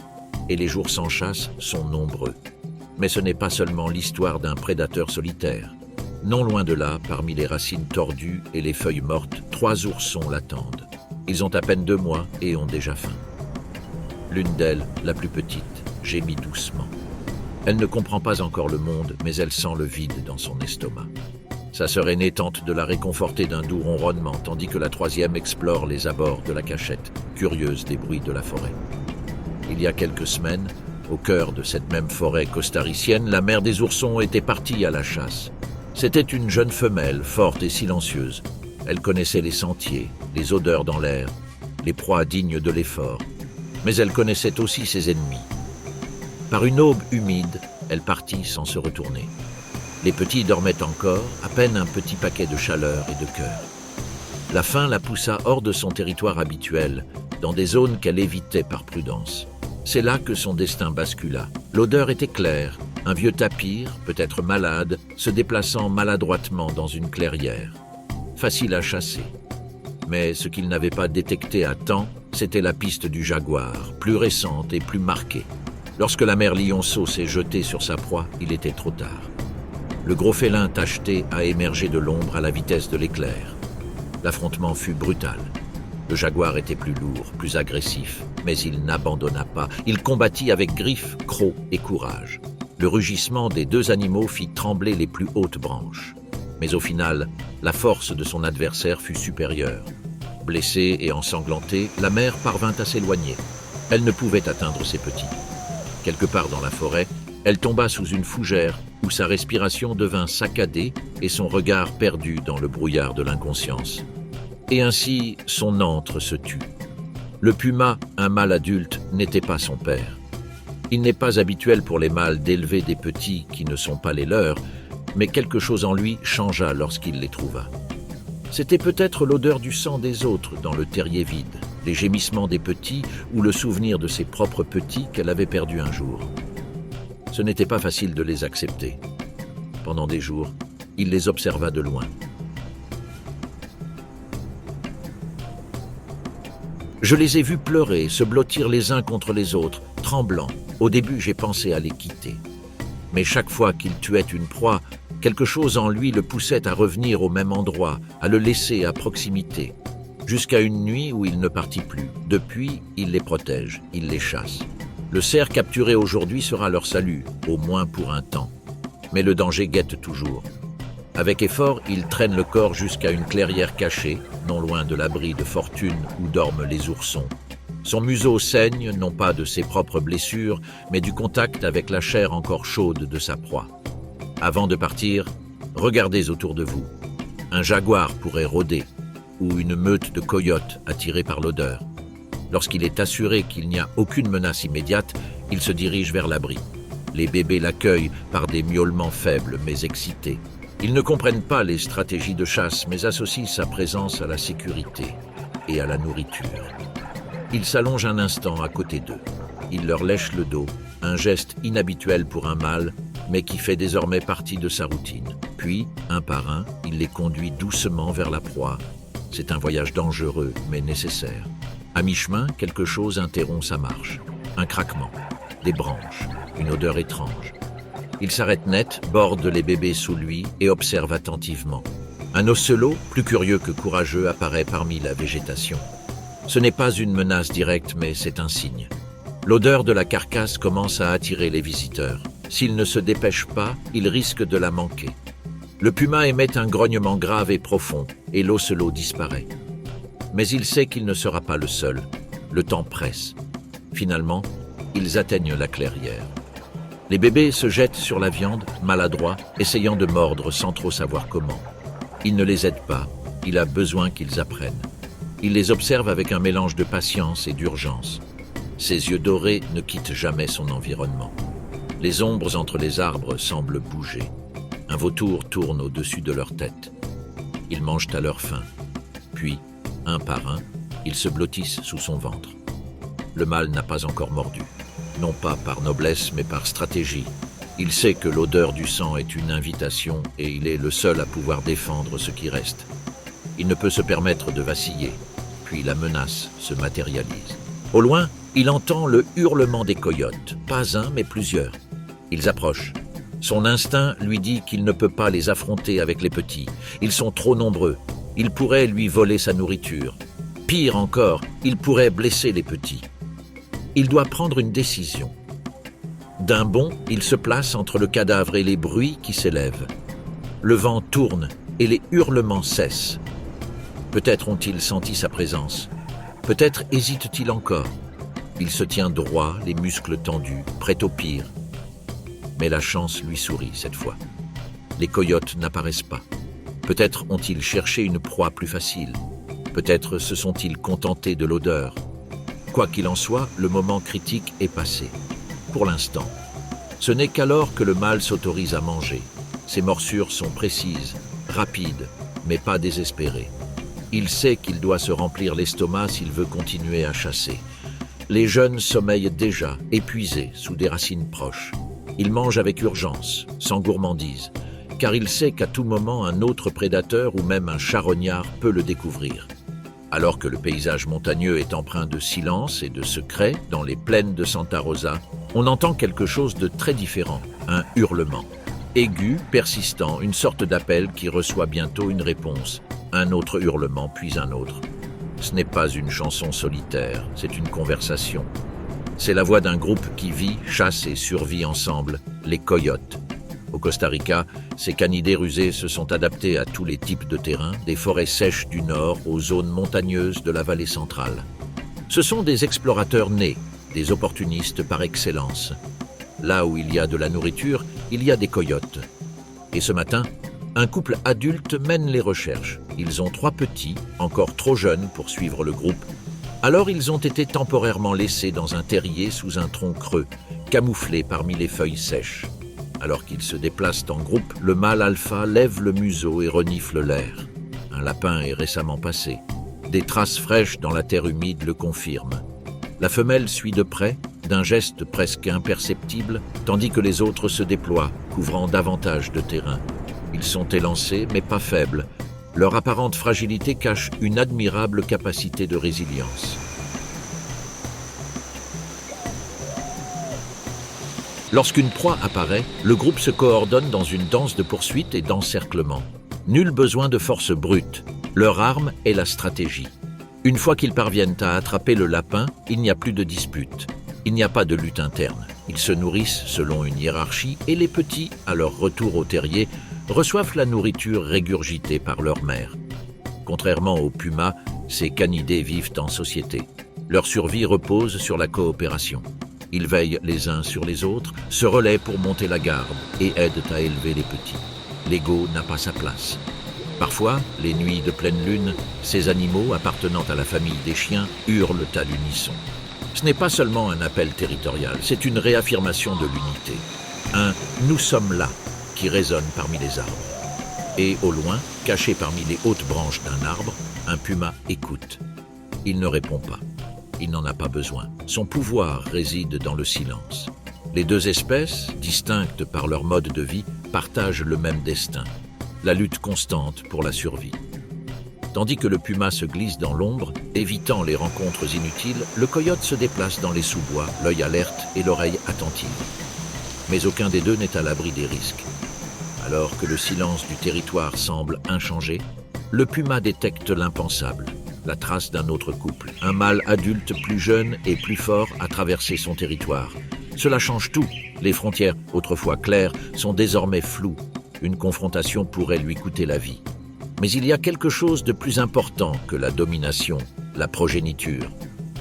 Et les jours sans chasse sont nombreux. Mais ce n'est pas seulement l'histoire d'un prédateur solitaire. Non loin de là, parmi les racines tordues et les feuilles mortes, 3 oursons l'attendent. Ils ont à peine 2 mois et ont déjà faim. L'une d'elles, la plus petite, gémit doucement. Elle ne comprend pas encore le monde, mais elle sent le vide dans son estomac. Sa sœur aînée tente de la réconforter d'un doux ronronnement, tandis que la troisième explore les abords de la cachette, curieuse des bruits de la forêt. Il y a quelques semaines, au cœur de cette même forêt costaricienne, la mère des oursons était partie à la chasse. C'était une jeune femelle, forte et silencieuse. Elle connaissait les sentiers, les odeurs dans l'air, les proies dignes de l'effort. Mais elle connaissait aussi ses ennemis. Par une aube humide, elle partit sans se retourner. Les petits dormaient encore, à peine un petit paquet de chaleur et de cœur. La faim la poussa hors de son territoire habituel, dans des zones qu'elle évitait par prudence. C'est là que son destin bascula. L'odeur était claire, un vieux tapir, peut-être malade, se déplaçant maladroitement dans une clairière. Facile à chasser. Mais ce qu'il n'avait pas détecté à temps, c'était la piste du jaguar, plus récente et plus marquée. Lorsque la mère lionceau s'est jetée sur sa proie, il était trop tard. Le gros félin tacheté a émergé de l'ombre à la vitesse de l'éclair. L'affrontement fut brutal. Le jaguar était plus lourd, plus agressif, mais il n'abandonna pas. Il combattit avec griffes, crocs et courage. Le rugissement des 2 animaux fit trembler les plus hautes branches. Mais au final, la force de son adversaire fut supérieure. Blessée et ensanglantée, la mère parvint à s'éloigner. Elle ne pouvait atteindre ses petits. Quelque part dans la forêt, elle tomba sous une fougère où sa respiration devint saccadée et son regard perdu dans le brouillard de l'inconscience. Et ainsi, son antre se tut. Le puma, un mâle adulte, n'était pas son père. Il n'est pas habituel pour les mâles d'élever des petits qui ne sont pas les leurs, mais quelque chose en lui changea lorsqu'il les trouva. C'était peut-être l'odeur du sang des autres dans le terrier vide, les gémissements des petits ou le souvenir de ses propres petits qu'elle avait perdus un jour. Ce n'était pas facile de les accepter. Pendant des jours, il les observa de loin. Je les ai vus pleurer, se blottir les uns contre les autres, tremblants. Au début, j'ai pensé à les quitter. Mais chaque fois qu'il tuait une proie, quelque chose en lui le poussait à revenir au même endroit, à le laisser à proximité. Jusqu'à une nuit où il ne partit plus. Depuis, il les protège, il les chasse. Le cerf capturé aujourd'hui sera leur salut, au moins pour un temps. Mais le danger guette toujours. Avec effort, il traîne le corps jusqu'à une clairière cachée, non loin de l'abri de fortune où dorment les oursons. Son museau saigne non pas de ses propres blessures, mais du contact avec la chair encore chaude de sa proie. Avant de partir, regardez autour de vous. Un jaguar pourrait rôder, ou une meute de coyotes attirée par l'odeur. Lorsqu'il est assuré qu'il n'y a aucune menace immédiate, il se dirige vers l'abri. Les bébés l'accueillent par des miaulements faibles mais excités. Ils ne comprennent pas les stratégies de chasse, mais associent sa présence à la sécurité et à la nourriture. Il s'allonge un instant à côté d'eux. Il leur lèche le dos, un geste inhabituel pour un mâle, mais qui fait désormais partie de sa routine. Puis, un par un, il les conduit doucement vers la proie. C'est un voyage dangereux, mais nécessaire. À mi-chemin, quelque chose interrompt sa marche. Un craquement, des branches, une odeur étrange. Il s'arrête net, borde les bébés sous lui et observe attentivement. Un ocelot, plus curieux que courageux, apparaît parmi la végétation. Ce n'est pas une menace directe, mais c'est un signe. L'odeur de la carcasse commence à attirer les visiteurs. S'il ne se dépêche pas, il risque de la manquer. Le puma émet un grognement grave et profond, et l'ocelot disparaît. Mais il sait qu'il ne sera pas le seul. Le temps presse. Finalement, ils atteignent la clairière. Les bébés se jettent sur la viande, maladroits, essayant de mordre sans trop savoir comment. Il ne les aide pas, il a besoin qu'ils apprennent. Il les observe avec un mélange de patience et d'urgence. Ses yeux dorés ne quittent jamais son environnement. Les ombres entre les arbres semblent bouger. Un vautour tourne au-dessus de leur tête. Ils mangent à leur faim. Puis, un par un, ils se blottissent sous son ventre. Le mâle n'a pas encore mordu. Non pas par noblesse, mais par stratégie. Il sait que l'odeur du sang est une invitation et il est le seul à pouvoir défendre ce qui reste. Il ne peut se permettre de vaciller. Puis la menace se matérialise. Au loin, il entend le hurlement des coyotes. Pas un, mais plusieurs. Ils approchent. Son instinct lui dit qu'il ne peut pas les affronter avec les petits. Ils sont trop nombreux. Ils pourraient lui voler sa nourriture. Pire encore, ils pourraient blesser les petits. Il doit prendre une décision. D'un bond, il se place entre le cadavre et les bruits qui s'élèvent. Le vent tourne et les hurlements cessent. Peut-être ont-ils senti sa présence. Peut-être hésite-t-il encore. Il se tient droit, les muscles tendus, prêt au pire. Mais la chance lui sourit cette fois. Les coyotes n'apparaissent pas. Peut-être ont-ils cherché une proie plus facile. Peut-être se sont-ils contentés de l'odeur. Quoi qu'il en soit, le moment critique est passé. Pour l'instant. Ce n'est qu'alors que le mâle s'autorise à manger. Ses morsures sont précises, rapides, mais pas désespérées. Il sait qu'il doit se remplir l'estomac s'il veut continuer à chasser. Les jeunes sommeillent déjà, épuisés, sous des racines proches. Il mange avec urgence, sans gourmandise, car il sait qu'à tout moment un autre prédateur ou même un charognard peut le découvrir. Alors que le paysage montagneux est empreint de silence et de secret dans les plaines de Santa Rosa, on entend quelque chose de très différent, un hurlement. Aigu, persistant, une sorte d'appel qui reçoit bientôt une réponse. Un autre hurlement, puis un autre. Ce n'est pas une chanson solitaire, c'est une conversation. C'est la voix d'un groupe qui vit, chasse et survit ensemble, les coyotes. Au Costa Rica, ces canidés rusés se sont adaptés à tous les types de terrains, des forêts sèches du nord aux zones montagneuses de la vallée centrale. Ce sont des explorateurs nés, des opportunistes par excellence. Là où il y a de la nourriture, il y a des coyotes. Et ce matin, un couple adulte mène les recherches. Ils ont 3 petits, encore trop jeunes pour suivre le groupe. Alors ils ont été temporairement laissés dans un terrier sous un tronc creux, camouflé parmi les feuilles sèches. Alors qu'ils se déplacent en groupe, le mâle alpha lève le museau et renifle l'air. Un lapin est récemment passé. Des traces fraîches dans la terre humide le confirment. La femelle suit de près, d'un geste presque imperceptible, tandis que les autres se déploient, couvrant davantage de terrain. Ils sont élancés, mais pas faibles. Leur apparente fragilité cache une admirable capacité de résilience. Lorsqu'une proie apparaît, le groupe se coordonne dans une danse de poursuite et d'encerclement. Nul besoin de force brute. Leur arme est la stratégie. Une fois qu'ils parviennent à attraper le lapin, il n'y a plus de dispute. Il n'y a pas de lutte interne. Ils se nourrissent selon une hiérarchie et les petits, à leur retour au terrier, reçoivent la nourriture régurgitée par leur mère. Contrairement aux pumas, ces canidés vivent en société. Leur survie repose sur la coopération. Ils veillent les uns sur les autres, se relaient pour monter la garde et aident à élever les petits. L'ego n'a pas sa place. Parfois, les nuits de pleine lune, ces animaux appartenant à la famille des chiens hurlent à l'unisson. Ce n'est pas seulement un appel territorial, c'est une réaffirmation de l'unité. Un « nous sommes là » qui résonne parmi les arbres. Et au loin, caché parmi les hautes branches d'un arbre, un puma écoute. Il ne répond pas. Il n'en a pas besoin. Son pouvoir réside dans le silence. Les deux espèces, distinctes par leur mode de vie, partagent le même destin. La lutte constante pour la survie. Tandis que le puma se glisse dans l'ombre, évitant les rencontres inutiles, le coyote se déplace dans les sous-bois, l'œil alerte et l'oreille attentive. Mais aucun des deux n'est à l'abri des risques. Alors que le silence du territoire semble inchangé, le puma détecte l'impensable, la trace d'un autre couple. Un mâle adulte plus jeune et plus fort a traversé son territoire. Cela change tout. Les frontières, autrefois claires, sont désormais floues. Une confrontation pourrait lui coûter la vie. Mais il y a quelque chose de plus important que la domination, la progéniture.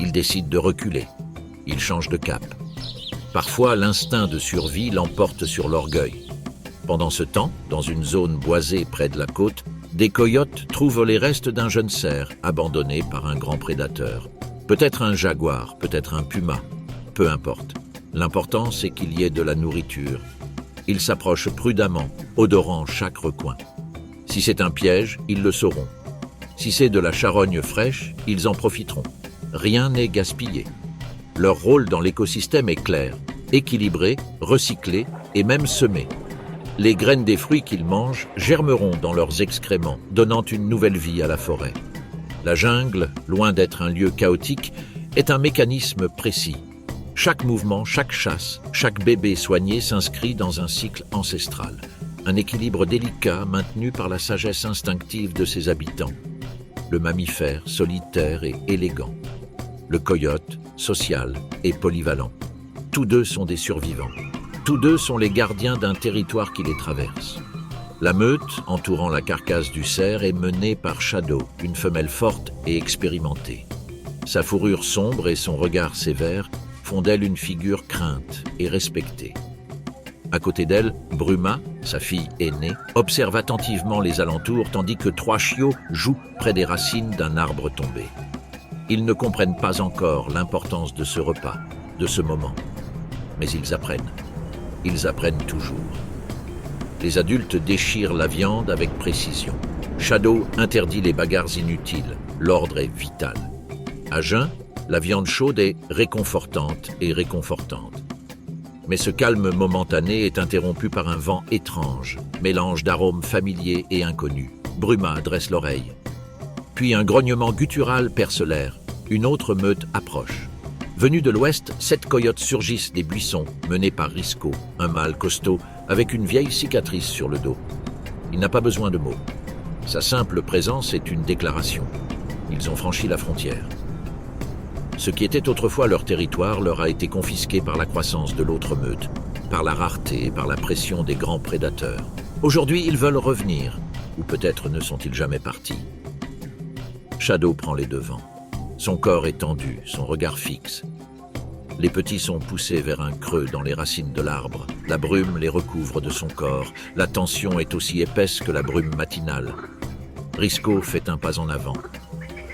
Il décide de reculer. Il change de cap. Parfois, l'instinct de survie l'emporte sur l'orgueil. Pendant ce temps, dans une zone boisée près de la côte, des coyotes trouvent les restes d'un jeune cerf abandonné par un grand prédateur. Peut-être un jaguar, peut-être un puma, peu importe. L'important, c'est qu'il y ait de la nourriture. Ils s'approchent prudemment, odorant chaque recoin. Si c'est un piège, ils le sauront. Si c'est de la charogne fraîche, ils en profiteront. Rien n'est gaspillé. Leur rôle dans l'écosystème est clair, équilibré, recyclé et même semé. Les graines des fruits qu'ils mangent germeront dans leurs excréments, donnant une nouvelle vie à la forêt. La jungle, loin d'être un lieu chaotique, est un mécanisme précis. Chaque mouvement, chaque chasse, chaque bébé soigné s'inscrit dans un cycle ancestral. Un équilibre délicat maintenu par la sagesse instinctive de ses habitants. Le mammifère, solitaire et élégant. Le coyote, social et polyvalent. Tous deux sont des survivants. Tous deux sont les gardiens d'un territoire qui les traverse. La meute, entourant la carcasse du cerf, est menée par Shadow, une femelle forte et expérimentée. Sa fourrure sombre et son regard sévère font d'elle une figure crainte et respectée. À côté d'elle, Bruma, sa fille aînée, observe attentivement les alentours tandis que trois chiots jouent près des racines d'un arbre tombé. Ils ne comprennent pas encore l'importance de ce repas, de ce moment. Mais ils apprennent. Ils apprennent toujours. Les adultes déchirent la viande avec précision. Shadow interdit les bagarres inutiles. L'ordre est vital. À jeun, la viande chaude est réconfortante et réconfortante. Mais ce calme momentané est interrompu par un vent étrange, mélange d'arômes familiers et inconnus. Bruma dresse l'oreille. Puis un grognement guttural perce l'air. Une autre meute approche. Venus de l'ouest, 7 coyotes surgissent des buissons, menés par Risco, un mâle costaud, avec une vieille cicatrice sur le dos. Il n'a pas besoin de mots. Sa simple présence est une déclaration. Ils ont franchi la frontière. Ce qui était autrefois leur territoire leur a été confisqué par la croissance de l'autre meute, par la rareté et par la pression des grands prédateurs. Aujourd'hui, ils veulent revenir, ou peut-être ne sont-ils jamais partis. Shadow prend les devants. Son corps est tendu, son regard fixe. Les petits sont poussés vers un creux dans les racines de l'arbre. La brume les recouvre de son corps. La tension est aussi épaisse que la brume matinale. Risco fait un pas en avant.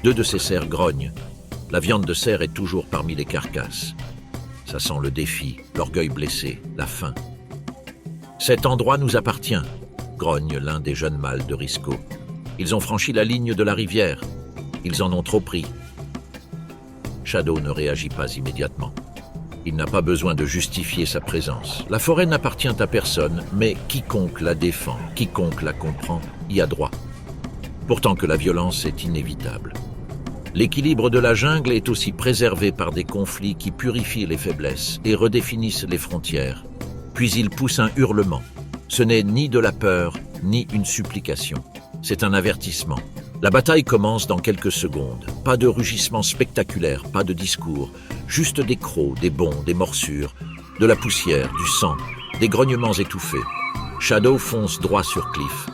2 de ses cerfs grognent. La viande de cerf est toujours parmi les carcasses. Ça sent le défi, l'orgueil blessé, la faim. Cet endroit nous appartient, grogne l'un des jeunes mâles de Risco. Ils ont franchi la ligne de la rivière. Ils en ont trop pris. Shadow ne réagit pas immédiatement. Il n'a pas besoin de justifier sa présence. La forêt n'appartient à personne, mais quiconque la défend, quiconque la comprend, y a droit. Pourtant que la violence est inévitable. L'équilibre de la jungle est aussi préservé par des conflits qui purifient les faiblesses et redéfinissent les frontières. Puis il pousse un hurlement. Ce n'est ni de la peur, ni une supplication. C'est un avertissement. La bataille commence dans quelques secondes. Pas de rugissement spectaculaire, pas de discours. Juste des crocs, des bonds, des morsures, de la poussière, du sang, des grognements étouffés. Shadow fonce droit sur Cliff.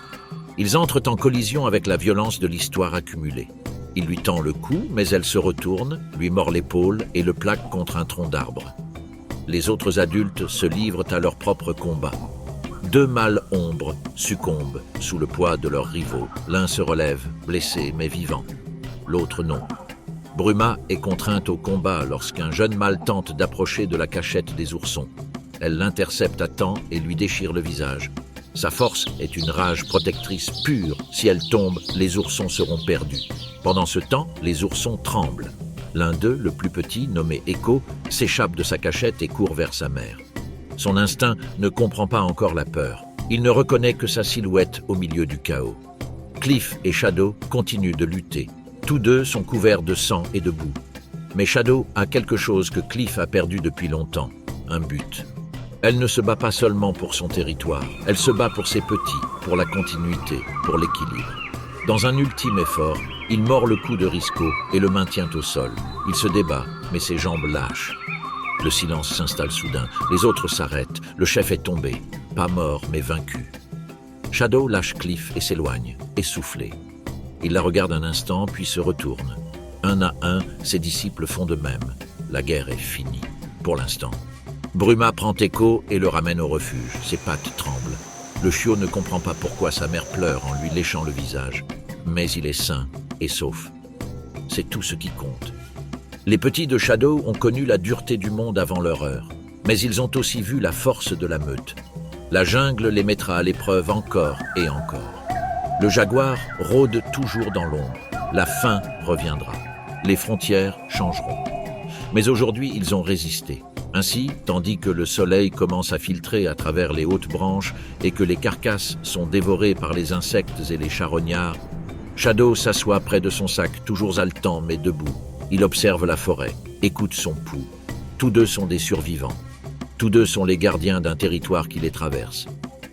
Ils entrent en collision avec la violence de l'histoire accumulée. Il lui tend le cou, mais elle se retourne, lui mord l'épaule et le plaque contre un tronc d'arbre. Les autres adultes se livrent à leur propre combat. 2 mâles ombres succombent sous le poids de leurs rivaux. L'un se relève, blessé mais vivant. L'autre non. Bruma est contrainte au combat lorsqu'un jeune mâle tente d'approcher de la cachette des oursons. Elle l'intercepte à temps et lui déchire le visage. Sa force est une rage protectrice pure. Si elle tombe, les oursons seront perdus. Pendant ce temps, les oursons tremblent. L'un d'eux, le plus petit, nommé Echo, s'échappe de sa cachette et court vers sa mère. Son instinct ne comprend pas encore la peur. Il ne reconnaît que sa silhouette au milieu du chaos. Cliff et Shadow continuent de lutter. Tous deux sont couverts de sang et de boue. Mais Shadow a quelque chose que Cliff a perdu depuis longtemps, un but. Elle ne se bat pas seulement pour son territoire, elle se bat pour ses petits, pour la continuité, pour l'équilibre. Dans un ultime effort, il mord le cou de Risco et le maintient au sol. Il se débat, mais ses jambes lâchent. Le silence s'installe soudain, les autres s'arrêtent, le chef est tombé, pas mort mais vaincu. Shadow lâche Cliff et s'éloigne, essoufflé. Il la regarde un instant, puis se retourne. Un à un, ses disciples font de même. La guerre est finie, pour l'instant. Bruma prend Echo et le ramène au refuge. Ses pattes tremblent. Le chiot ne comprend pas pourquoi sa mère pleure en lui léchant le visage. Mais il est sain et sauf. C'est tout ce qui compte. Les petits de Shadow ont connu la dureté du monde avant leur heure. Mais ils ont aussi vu la force de la meute. La jungle les mettra à l'épreuve encore et encore. Le jaguar rôde toujours dans l'ombre. La faim reviendra. Les frontières changeront. Mais aujourd'hui, ils ont résisté. Ainsi, tandis que le soleil commence à filtrer à travers les hautes branches et que les carcasses sont dévorées par les insectes et les charognards, Shadow s'assoit près de son sac, toujours haletant mais debout. Il observe la forêt, écoute son pouls. Tous deux sont des survivants. Tous deux sont les gardiens d'un territoire qui les traverse.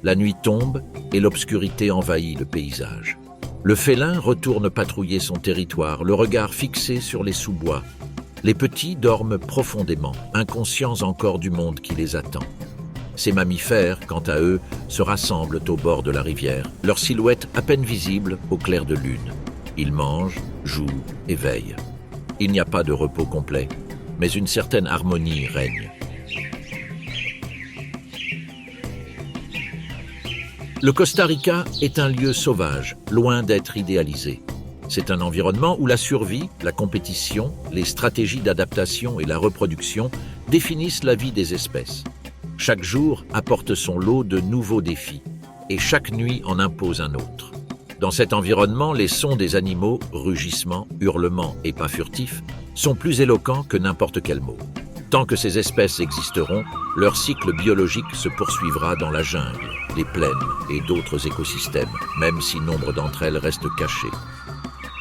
La nuit tombe et l'obscurité envahit le paysage. Le félin retourne patrouiller son territoire, le regard fixé sur les sous-bois. Les petits dorment profondément, inconscients encore du monde qui les attend. Ces mammifères, quant à eux, se rassemblent au bord de la rivière, leur silhouette à peine visible au clair de lune. Ils mangent, jouent et veillent. Il n'y a pas de repos complet, mais une certaine harmonie règne. Le Costa Rica est un lieu sauvage, loin d'être idéalisé. C'est un environnement où la survie, la compétition, les stratégies d'adaptation et la reproduction définissent la vie des espèces. Chaque jour apporte son lot de nouveaux défis, et chaque nuit en impose un autre. Dans cet environnement, les sons des animaux, rugissements, hurlements et pas furtifs, sont plus éloquents que n'importe quel mot. Tant que ces espèces existeront, leur cycle biologique se poursuivra dans la jungle, les plaines et d'autres écosystèmes, même si nombre d'entre elles restent cachées.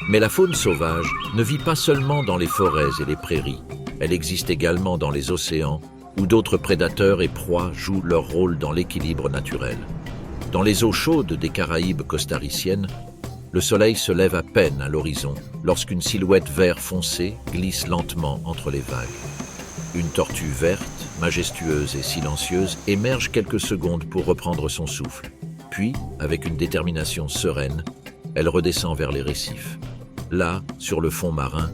Mais la faune sauvage ne vit pas seulement dans les forêts et les prairies. Elle existe également dans les océans, où d'autres prédateurs et proies jouent leur rôle dans l'équilibre naturel. Dans les eaux chaudes des Caraïbes costariciennes, le soleil se lève à peine à l'horizon lorsqu'une silhouette vert foncé glisse lentement entre les vagues. Une tortue verte, majestueuse et silencieuse, émerge quelques secondes pour reprendre son souffle. Puis, avec une détermination sereine, elle redescend vers les récifs. Là, sur le fond marin,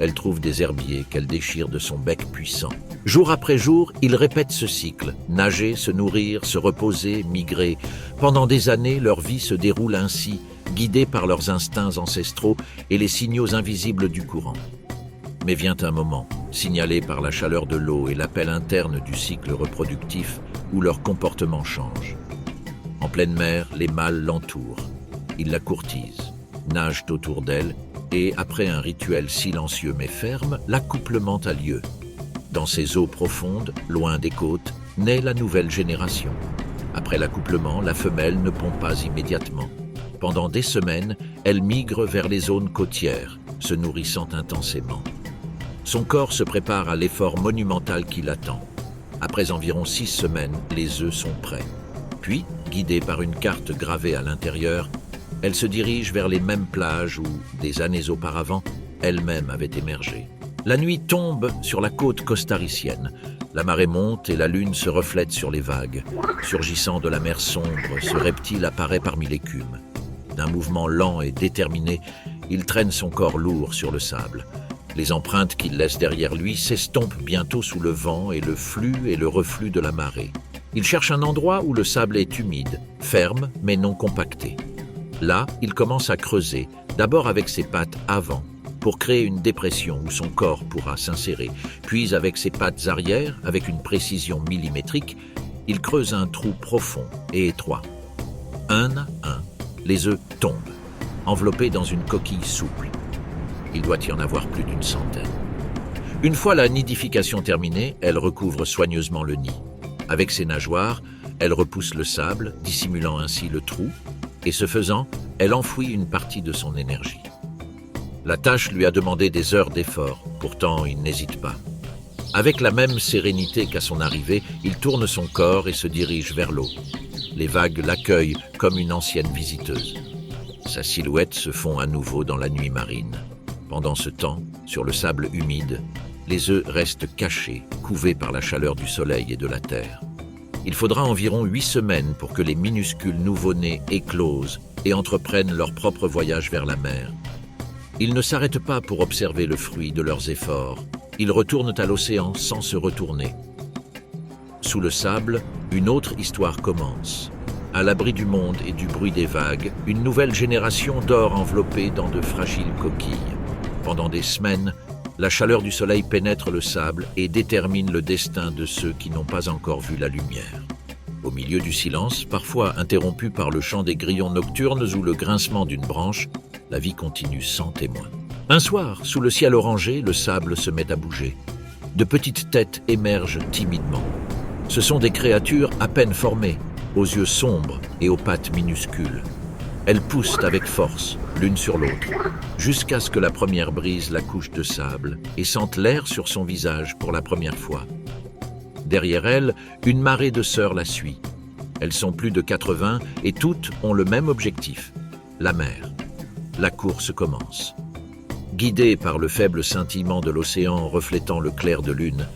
elle trouve des herbiers qu'elle déchire de son bec puissant. Jour après jour, ils répètent ce cycle. Nager, se nourrir, se reposer, migrer. Pendant des années, leur vie se déroule ainsi, guidée par leurs instincts ancestraux et les signaux invisibles du courant. Mais vient un moment, signalé par la chaleur de l'eau et l'appel interne du cycle reproductif, où leur comportement change. En pleine mer, les mâles l'entourent. Ils la courtisent, nagent autour d'elle et, après un rituel silencieux mais ferme, l'accouplement a lieu. Dans ces eaux profondes, loin des côtes, naît la nouvelle génération. Après l'accouplement, la femelle ne pond pas immédiatement. Pendant des semaines, elle migre vers les zones côtières, se nourrissant intensément. Son corps se prépare à l'effort monumental qui l'attend. Après environ 6 semaines, les œufs sont prêts. Puis, guidée par une carte gravée à l'intérieur, elle se dirige vers les mêmes plages où, des années auparavant, elle-même avait émergé. La nuit tombe sur la côte costaricienne. La marée monte et la lune se reflète sur les vagues. Surgissant de la mer sombre, ce reptile apparaît parmi l'écume. D'un mouvement lent et déterminé, Il traîne son corps lourd sur le sable. Les empreintes qu'il laisse derrière lui s'estompent bientôt sous le vent et le flux et le reflux de la marée. Il cherche un endroit où le sable est humide, ferme mais non compacté. Là, il commence à creuser, d'abord avec ses pattes avant, pour créer une dépression où son corps pourra s'insérer. Puis avec ses pattes arrière, avec une précision millimétrique, il creuse un trou profond et étroit. Un à un, les œufs tombent, enveloppés dans une coquille souple. Il doit y en avoir plus d'une centaine. Une fois la nidification terminée, elle recouvre soigneusement le nid. Avec ses nageoires, elle repousse le sable, dissimulant ainsi le trou, et ce faisant, elle enfouit une partie de son énergie. La tâche lui a demandé des heures d'effort, pourtant il n'hésite pas. Avec la même sérénité qu'à son arrivée, il tourne son corps et se dirige vers l'eau. Les vagues l'accueillent comme une ancienne visiteuse. Sa silhouette se fond à nouveau dans la nuit marine. Pendant ce temps, sur le sable humide, les œufs restent cachés, couvés par la chaleur du soleil et de la terre. Il faudra environ 8 semaines pour que les minuscules nouveau-nés éclosent et entreprennent leur propre voyage vers la mer. Ils ne s'arrêtent pas pour observer le fruit de leurs efforts. Ils retournent à l'océan sans se retourner. Sous le sable, une autre histoire commence. À l'abri du monde et du bruit des vagues, une nouvelle génération dort enveloppée dans de fragiles coquilles. Pendant des semaines, la chaleur du soleil pénètre le sable et détermine le destin de ceux qui n'ont pas encore vu la lumière. Au milieu du silence, parfois interrompu par le chant des grillons nocturnes ou le grincement d'une branche, la vie continue sans témoin. Un soir, sous le ciel orangé, le sable se met à bouger. De petites têtes émergent timidement. Ce sont des créatures à peine formées, aux yeux sombres et aux pattes minuscules. Elles poussent avec force, l'une sur l'autre, jusqu'à ce que la première brise la couche de sable et sente l'air sur son visage pour la première fois. Derrière elle, une marée de sœurs la suit. Elles sont plus de 80 et toutes ont le même objectif, la mer. La course commence. Guidées par le faible scintillement de l'océan reflétant le clair de lune,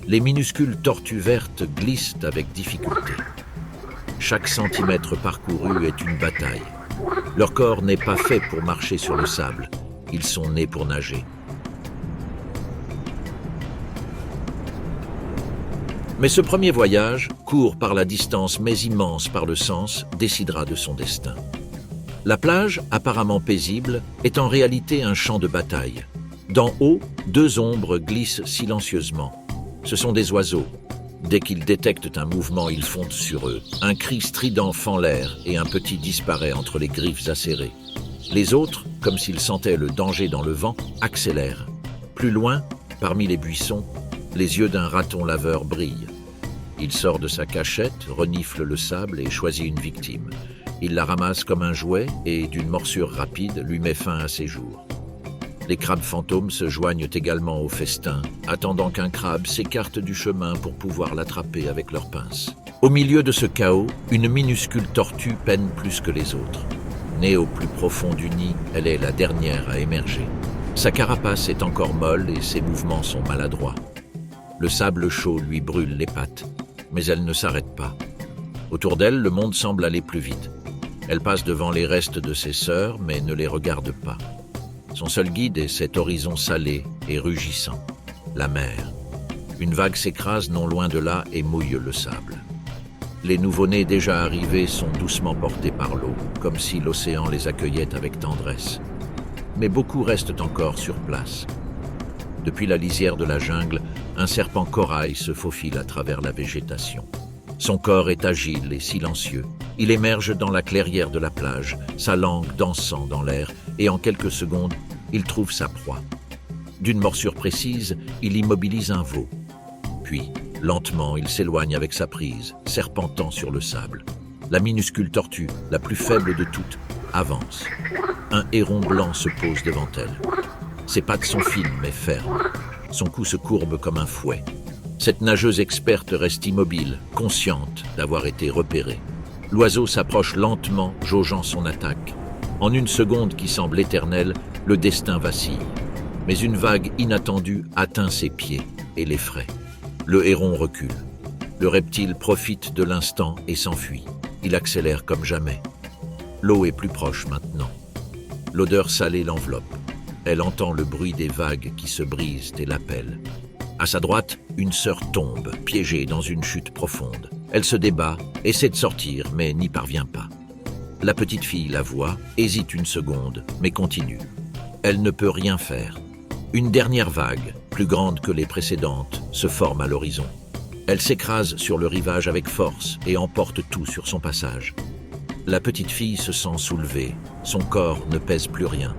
les minuscules tortues vertes glissent avec difficulté. Chaque centimètre parcouru est une bataille. Leur corps n'est pas fait pour marcher sur le sable. Ils sont nés pour nager. Mais ce premier voyage, court par la distance mais immense par le sens, décidera de son destin. La plage, apparemment paisible, est en réalité un champ de bataille. D'en haut, 2 ombres glissent silencieusement. Ce sont des oiseaux. Dès qu'ils détectent un mouvement, ils fondent sur eux. Un cri strident fend l'air et un petit disparaît entre les griffes acérées. Les autres, comme s'ils sentaient le danger dans le vent, accélèrent. Plus loin, parmi les buissons, les yeux d'un raton laveur brillent. Il sort de sa cachette, renifle le sable et choisit une victime. Il la ramasse comme un jouet et, d'une morsure rapide, lui met fin à ses jours. Les crabes fantômes se joignent également au festin, attendant qu'un crabe s'écarte du chemin pour pouvoir l'attraper avec leurs pinces. Au milieu de ce chaos, une minuscule tortue peine plus que les autres. Née au plus profond du nid, elle est la dernière à émerger. Sa carapace est encore molle et ses mouvements sont maladroits. Le sable chaud lui brûle les pattes, mais elle ne s'arrête pas. Autour d'elle, le monde semble aller plus vite. Elle passe devant les restes de ses sœurs, mais ne les regarde pas. Son seul guide est cet horizon salé et rugissant, la mer. Une vague s'écrase non loin de là et mouille le sable. Les nouveau-nés déjà arrivés sont doucement portés par l'eau, comme si l'océan les accueillait avec tendresse. Mais beaucoup restent encore sur place. Depuis la lisière de la jungle, un serpent corail se faufile à travers la végétation. Son corps est agile et silencieux. Il émerge dans la clairière de la plage, sa langue dansant dans l'air, et en quelques secondes, il trouve sa proie. D'une morsure précise, il immobilise un veau. Puis, lentement, il s'éloigne avec sa prise, serpentant sur le sable. La minuscule tortue, la plus faible de toutes, avance. Un héron blanc se pose devant elle. Ses pattes sont fines mais fermes. Son cou se courbe comme un fouet. Cette nageuse experte reste immobile, consciente d'avoir été repérée. L'oiseau s'approche lentement, jaugeant son attaque. En une seconde qui semble éternelle, le destin vacille. Mais une vague inattendue atteint ses pieds et l'effraie. Le héron recule. Le reptile profite de l'instant et s'enfuit. Il accélère comme jamais. L'eau est plus proche maintenant. L'odeur salée l'enveloppe. Elle entend le bruit des vagues qui se brisent et l'appellent. À sa droite, une sœur tombe, piégée dans une chute profonde. Elle se débat, essaie de sortir, mais n'y parvient pas. La petite fille la voit, hésite une seconde, mais continue. Elle ne peut rien faire. Une dernière vague, plus grande que les précédentes, se forme à l'horizon. Elle s'écrase sur le rivage avec force et emporte tout sur son passage. La petite fille se sent soulevée, son corps ne pèse plus rien.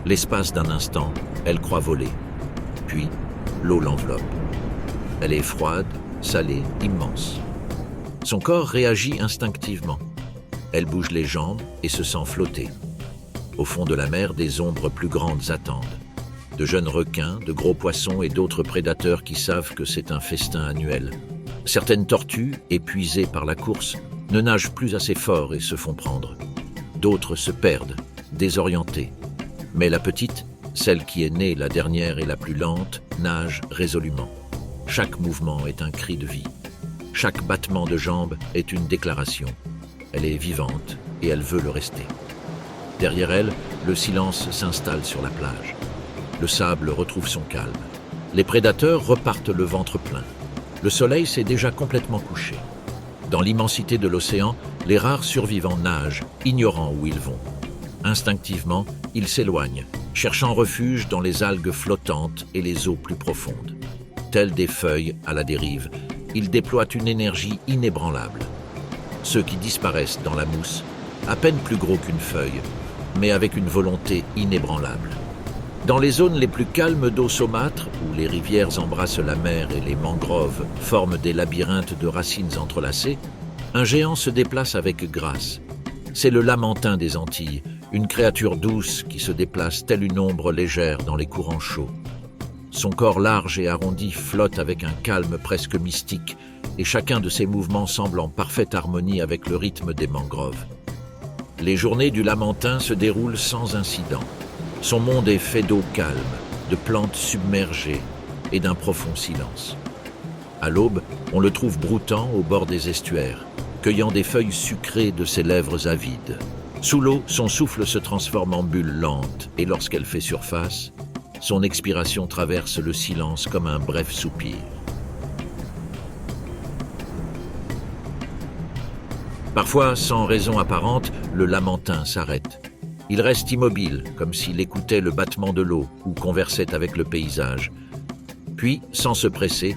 L'espace d'un instant, elle croit voler. Puis, l'eau l'enveloppe. Elle est froide, salée, immense. Son corps réagit instinctivement. Elle bouge les jambes et se sent flotter. Au fond de la mer, des ombres plus grandes attendent. De jeunes requins, de gros poissons et d'autres prédateurs qui savent que c'est un festin annuel. Certaines tortues, épuisées par la course, ne nagent plus assez fort et se font prendre. D'autres se perdent, désorientées. Mais la petite, celle qui est née la dernière et la plus lente, nage résolument. Chaque mouvement est un cri de vie. Chaque battement de jambes est une déclaration. Elle est vivante et elle veut le rester. Derrière elle, le silence s'installe sur la plage. Le sable retrouve son calme. Les prédateurs repartent le ventre plein. Le soleil s'est déjà complètement couché. Dans l'immensité de l'océan, les rares survivants nagent, ignorant où ils vont. Instinctivement, ils s'éloignent, cherchant refuge dans les algues flottantes et les eaux plus profondes. Tels des feuilles à la dérive, ils déploient une énergie inébranlable. Ceux qui disparaissent dans la mousse, à peine plus gros qu'une feuille, mais avec une volonté inébranlable. Dans les zones les plus calmes d'eau saumâtre, où les rivières embrassent la mer et les mangroves forment des labyrinthes de racines entrelacées, un géant se déplace avec grâce. C'est le lamentin des Antilles, une créature douce qui se déplace telle une ombre légère dans les courants chauds. Son corps large et arrondi flotte avec un calme presque mystique, et chacun de ses mouvements semble en parfaite harmonie avec le rythme des mangroves. Les journées du lamentin se déroulent sans incident. Son monde est fait d'eau calme, de plantes submergées et d'un profond silence. À l'aube, on le trouve broutant au bord des estuaires, cueillant des feuilles sucrées de ses lèvres avides. Sous l'eau, son souffle se transforme en bulle lente et lorsqu'elle fait surface, son expiration traverse le silence comme un bref soupir. Parfois, sans raison apparente, le lamentin s'arrête. Il reste immobile, comme s'il écoutait le battement de l'eau ou conversait avec le paysage. Puis, sans se presser,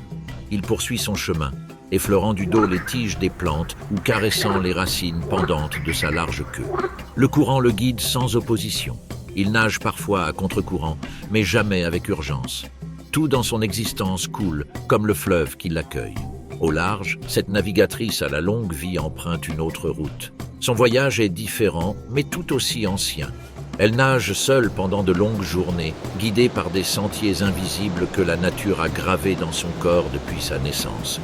il poursuit son chemin, effleurant du dos les tiges des plantes ou caressant les racines pendantes de sa large queue. Le courant le guide sans opposition. Il nage parfois à contre-courant, mais jamais avec urgence. Tout dans son existence coule, comme le fleuve qui l'accueille. Au large, cette navigatrice à la longue vie emprunte une autre route. Son voyage est différent, mais tout aussi ancien. Elle nage seule pendant de longues journées, guidée par des sentiers invisibles que la nature a gravés dans son corps depuis sa naissance.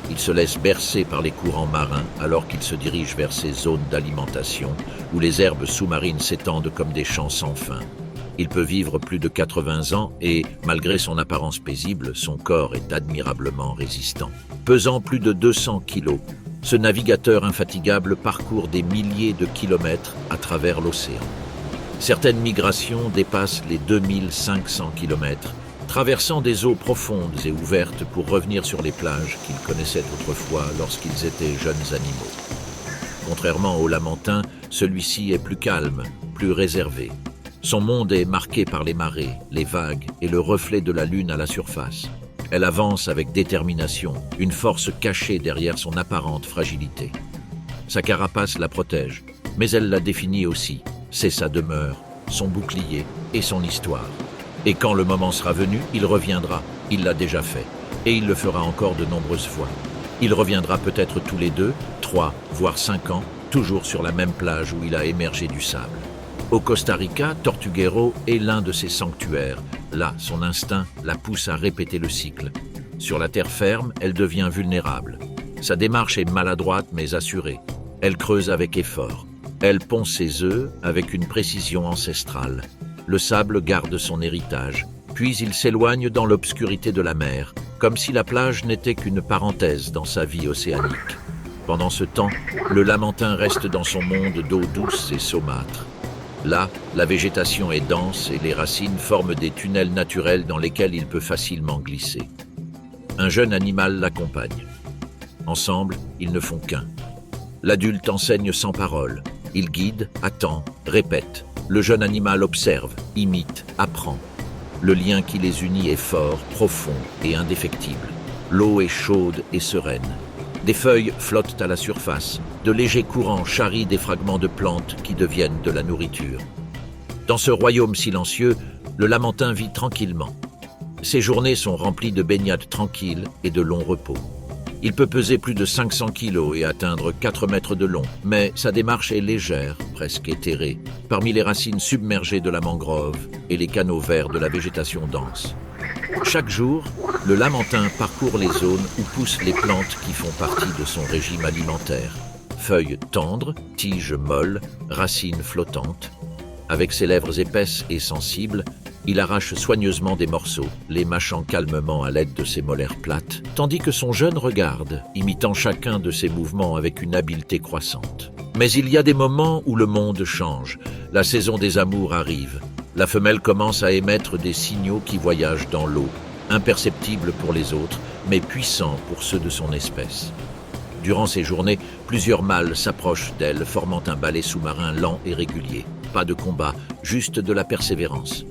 Il se laisse bercer par les courants marins alors qu'il se dirige vers ces zones d'alimentation où les herbes sous-marines s'étendent comme des champs sans fin. Il peut vivre plus de 80 ans et, malgré son apparence paisible, son corps est admirablement résistant. Pesant plus de 200 kilos, ce navigateur infatigable parcourt des milliers de kilomètres à travers l'océan. Certaines migrations dépassent les 2500 kilomètres, traversant des eaux profondes et ouvertes pour revenir sur les plages qu'ils connaissaient autrefois lorsqu'ils étaient jeunes animaux. Contrairement au lamentin, celui-ci est plus calme, plus réservé. Son monde est marqué par les marées, les vagues et le reflet de la lune à la surface. Elle avance avec détermination, une force cachée derrière son apparente fragilité. Sa carapace la protège, mais elle la définit aussi. C'est sa demeure, son bouclier et son histoire. Et quand le moment sera venu, il reviendra. Il l'a déjà fait. Et il le fera encore de nombreuses fois. Il reviendra peut-être tous les 2, 3, voire 5 ans, toujours sur la même plage où il a émergé du sable. Au Costa Rica, Tortuguero est l'un de ses sanctuaires. Là, son instinct la pousse à répéter le cycle. Sur la terre ferme, elle devient vulnérable. Sa démarche est maladroite mais assurée. Elle creuse avec effort. Elle pond ses œufs avec une précision ancestrale. Le sable garde son héritage, puis il s'éloigne dans l'obscurité de la mer, comme si la plage n'était qu'une parenthèse dans sa vie océanique. Pendant ce temps, le lamentin reste dans son monde d'eau douce et saumâtre. Là, la végétation est dense et les racines forment des tunnels naturels dans lesquels il peut facilement glisser. Un jeune animal l'accompagne. Ensemble, ils ne font qu'un. L'adulte enseigne sans parole. Il guide, attend, répète. Le jeune animal observe, imite, apprend. Le lien qui les unit est fort, profond et indéfectible. L'eau est chaude et sereine. Des feuilles flottent à la surface. De légers courants charrient des fragments de plantes qui deviennent de la nourriture. Dans ce royaume silencieux, le Lamentin vit tranquillement. Ses journées sont remplies de baignades tranquilles et de longs repos. Il peut peser plus de 500 kilos et atteindre 4 mètres de long, mais sa démarche est légère, presque éthérée, parmi les racines submergées de la mangrove et les canaux verts de la végétation dense. Chaque jour, le Lamentin parcourt les zones où poussent les plantes qui font partie de son régime alimentaire. Feuilles tendres, tiges molles, racines flottantes. Avec ses lèvres épaisses et sensibles, il arrache soigneusement des morceaux, les mâchant calmement à l'aide de ses molaires plates, tandis que son jeune regarde, imitant chacun de ses mouvements avec une habileté croissante. Mais il y a des moments où le monde change. La saison des amours arrive. La femelle commence à émettre des signaux qui voyagent dans l'eau, imperceptibles pour les autres, mais puissants pour ceux de son espèce. Durant ces journées, plusieurs mâles s'approchent d'elle, formant un balai sous-marin lent et régulier. Pas de combat, juste de la persévérance.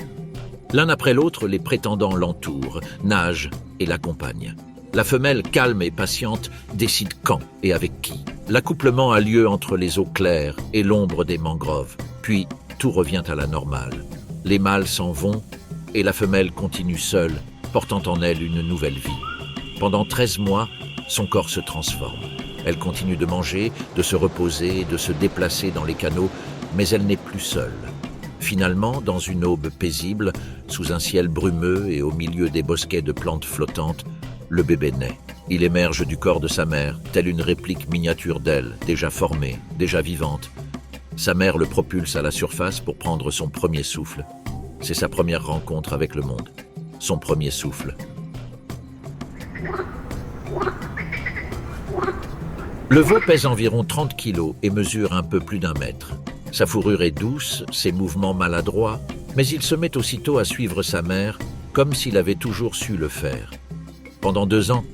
L'un après l'autre, les prétendants l'entourent, nagent et l'accompagnent. La femelle, calme et patiente, décide quand et avec qui. L'accouplement a lieu entre les eaux claires et l'ombre des mangroves. Puis, tout revient à la normale. Les mâles s'en vont et la femelle continue seule, portant en elle une nouvelle vie. Pendant 13 mois, son corps se transforme. Elle continue de manger, de se reposer, de se déplacer dans les canaux, mais elle n'est plus seule. Finalement, dans une aube paisible, sous un ciel brumeux et au milieu des bosquets de plantes flottantes, le bébé naît. Il émerge du corps de sa mère, telle une réplique miniature d'elle, déjà formée, déjà vivante. Sa mère le propulse à la surface pour prendre son premier souffle. C'est sa première rencontre avec le monde. Son premier souffle. Le veau pèse environ 30 kilos et mesure un peu plus d'1 mètre. Sa fourrure est douce, ses mouvements maladroits, mais il se met aussitôt à suivre sa mère comme s'il avait toujours su le faire. Pendant 2 ans,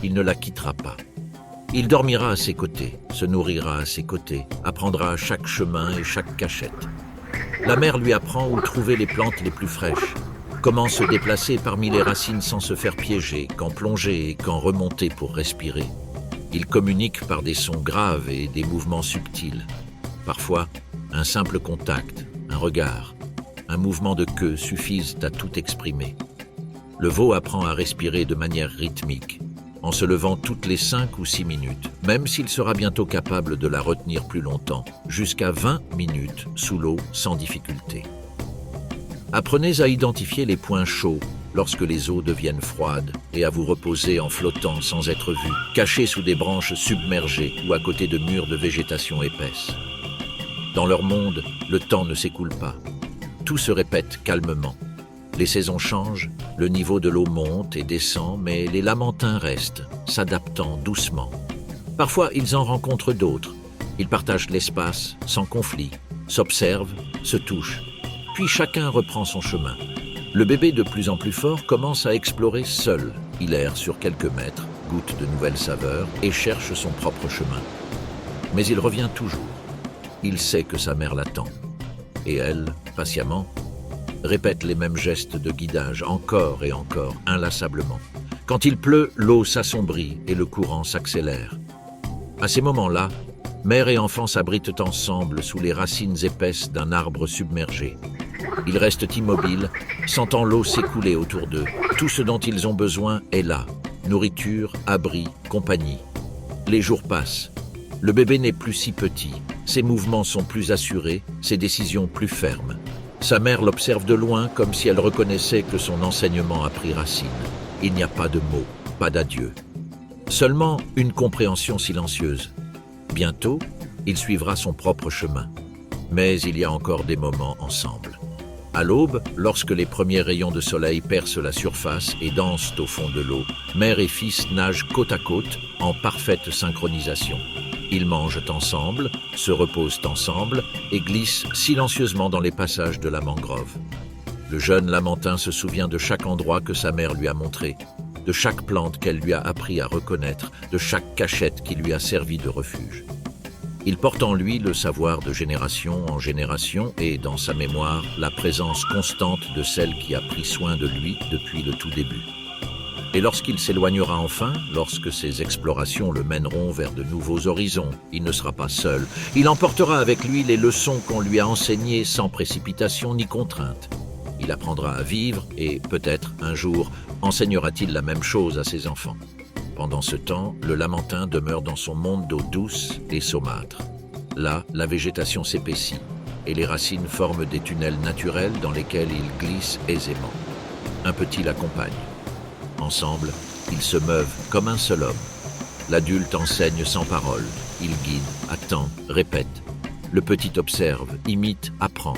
il ne la quittera pas. Il dormira à ses côtés, se nourrira à ses côtés, apprendra chaque chemin et chaque cachette. La mère lui apprend où trouver les plantes les plus fraîches, comment se déplacer parmi les racines sans se faire piéger, quand plonger et quand remonter pour respirer. Il communique par des sons graves et des mouvements subtils. Parfois, un simple contact, un regard, un mouvement de queue suffisent à tout exprimer. Le veau apprend à respirer de manière rythmique, en se levant toutes les 5 ou 6 minutes, même s'il sera bientôt capable de la retenir plus longtemps, jusqu'à 20 minutes sous l'eau sans difficulté. Apprenez à identifier les points chauds lorsque les eaux deviennent froides et à vous reposer en flottant sans être vu, caché sous des branches submergées ou à côté de murs de végétation épaisse. Dans leur monde, le temps ne s'écoule pas. Tout se répète calmement. Les saisons changent, le niveau de l'eau monte et descend, mais les Lamentins restent, s'adaptant doucement. Parfois, ils en rencontrent d'autres. Ils partagent l'espace, sans conflit, s'observent, se touchent. Puis chacun reprend son chemin. Le bébé, de plus en plus fort, commence à explorer seul. Il erre sur quelques mètres, goûte de nouvelles saveurs et cherche son propre chemin. Mais il revient toujours. Il sait que sa mère l'attend. Et elle, patiemment, répète les mêmes gestes de guidage encore et encore, inlassablement. Quand il pleut, l'eau s'assombrit et le courant s'accélère. À ces moments-là, mère et enfant s'abritent ensemble sous les racines épaisses d'un arbre submergé. Ils restent immobiles, sentant l'eau s'écouler autour d'eux. Tout ce dont ils ont besoin est là. Nourriture, abri, compagnie. Les jours passent. Le bébé n'est plus si petit. Ses mouvements sont plus assurés, ses décisions plus fermes. Sa mère l'observe de loin comme si elle reconnaissait que son enseignement a pris racine. Il n'y a pas de mots, pas d'adieu. Seulement une compréhension silencieuse. Bientôt, il suivra son propre chemin. Mais il y a encore des moments ensemble. À l'aube, lorsque les premiers rayons de soleil percent la surface et dansent au fond de l'eau, mère et fils nagent côte à côte en parfaite synchronisation. Ils mangent ensemble, se reposent ensemble et glissent silencieusement dans les passages de la mangrove. Le jeune lamentin se souvient de chaque endroit que sa mère lui a montré, de chaque plante qu'elle lui a appris à reconnaître, de chaque cachette qui lui a servi de refuge. Il porte en lui le savoir de génération en génération et, dans sa mémoire, la présence constante de celle qui a pris soin de lui depuis le tout début. Et lorsqu'il s'éloignera enfin, lorsque ses explorations le mèneront vers de nouveaux horizons, il ne sera pas seul. Il emportera avec lui les leçons qu'on lui a enseignées sans précipitation ni contrainte. Il apprendra à vivre et, peut-être, un jour, enseignera-t-il la même chose à ses enfants. Pendant ce temps, le lamentin demeure dans son monde d'eau douce et saumâtre. Là, la végétation s'épaissit et les racines forment des tunnels naturels dans lesquels il glisse aisément. Un petit l'accompagne. Ensemble, ils se meuvent comme un seul homme. L'adulte enseigne sans parole. Il guide, attend, répète. Le petit observe, imite, apprend.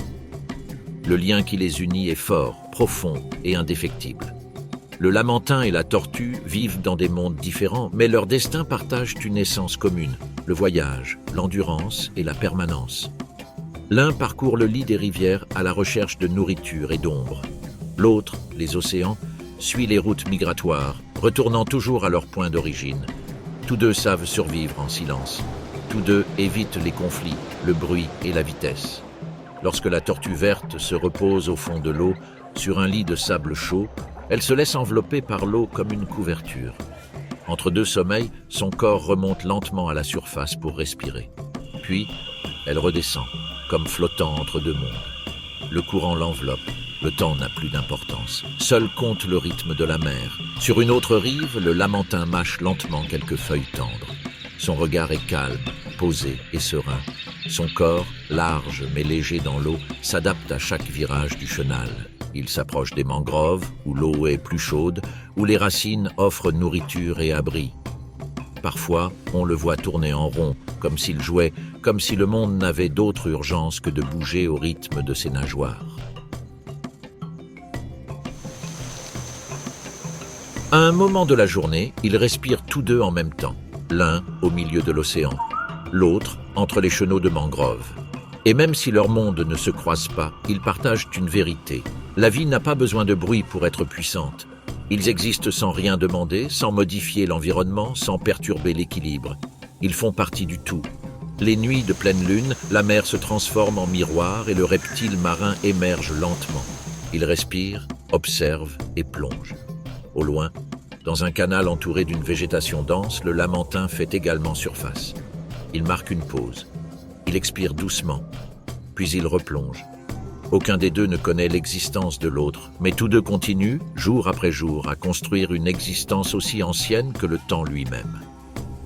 Le lien qui les unit est fort, profond et indéfectible. Le lamentin et la tortue vivent dans des mondes différents, mais leurs destins partagent une essence commune, le voyage, l'endurance et la permanence. L'un parcourt le lit des rivières à la recherche de nourriture et d'ombre. L'autre, les océans, suit les routes migratoires, retournant toujours à leur point d'origine. Tous deux savent survivre en silence. Tous deux évitent les conflits, le bruit et la vitesse. Lorsque la tortue verte se repose au fond de l'eau, sur un lit de sable chaud, elle se laisse envelopper par l'eau comme une couverture. Entre deux sommeils, son corps remonte lentement à la surface pour respirer. Puis, elle redescend, comme flottant entre deux mondes. Le courant l'enveloppe, le temps n'a plus d'importance. Seul compte le rythme de la mer. Sur une autre rive, le lamentin mâche lentement quelques feuilles tendres. Son regard est calme, posé et serein. Son corps, large mais léger dans l'eau, s'adapte à chaque virage du chenal. Il s'approche des mangroves, où l'eau est plus chaude, où les racines offrent nourriture et abri. Parfois, on le voit tourner en rond, comme s'il jouait, comme si le monde n'avait d'autre urgence que de bouger au rythme de ses nageoires. À un moment de la journée, ils respirent tous deux en même temps, l'un au milieu de l'océan, l'autre entre les chenaux de mangroves. Et même si leurs mondes ne se croisent pas, ils partagent une vérité. La vie n'a pas besoin de bruit pour être puissante. Ils existent sans rien demander, sans modifier l'environnement, sans perturber l'équilibre. Ils font partie du tout. Les nuits de pleine lune, la mer se transforme en miroir et le reptile marin émerge lentement. Il respire, observe et plonge. Au loin, dans un canal entouré d'une végétation dense, le lamentin fait également surface. Il marque une pause. Il expire doucement, puis il replonge. Aucun des deux ne connaît l'existence de l'autre, mais tous deux continuent, jour après jour, à construire une existence aussi ancienne que le temps lui-même.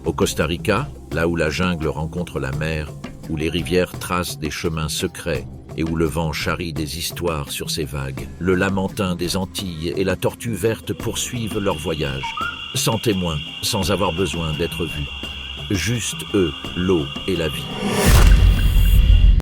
Au Costa Rica, là où la jungle rencontre la mer, où les rivières tracent des chemins secrets et où le vent charrie des histoires sur ses vagues, le lamentin des Antilles et la tortue verte poursuivent leur voyage, sans témoins, sans avoir besoin d'être vus. Juste eux, l'eau et la vie.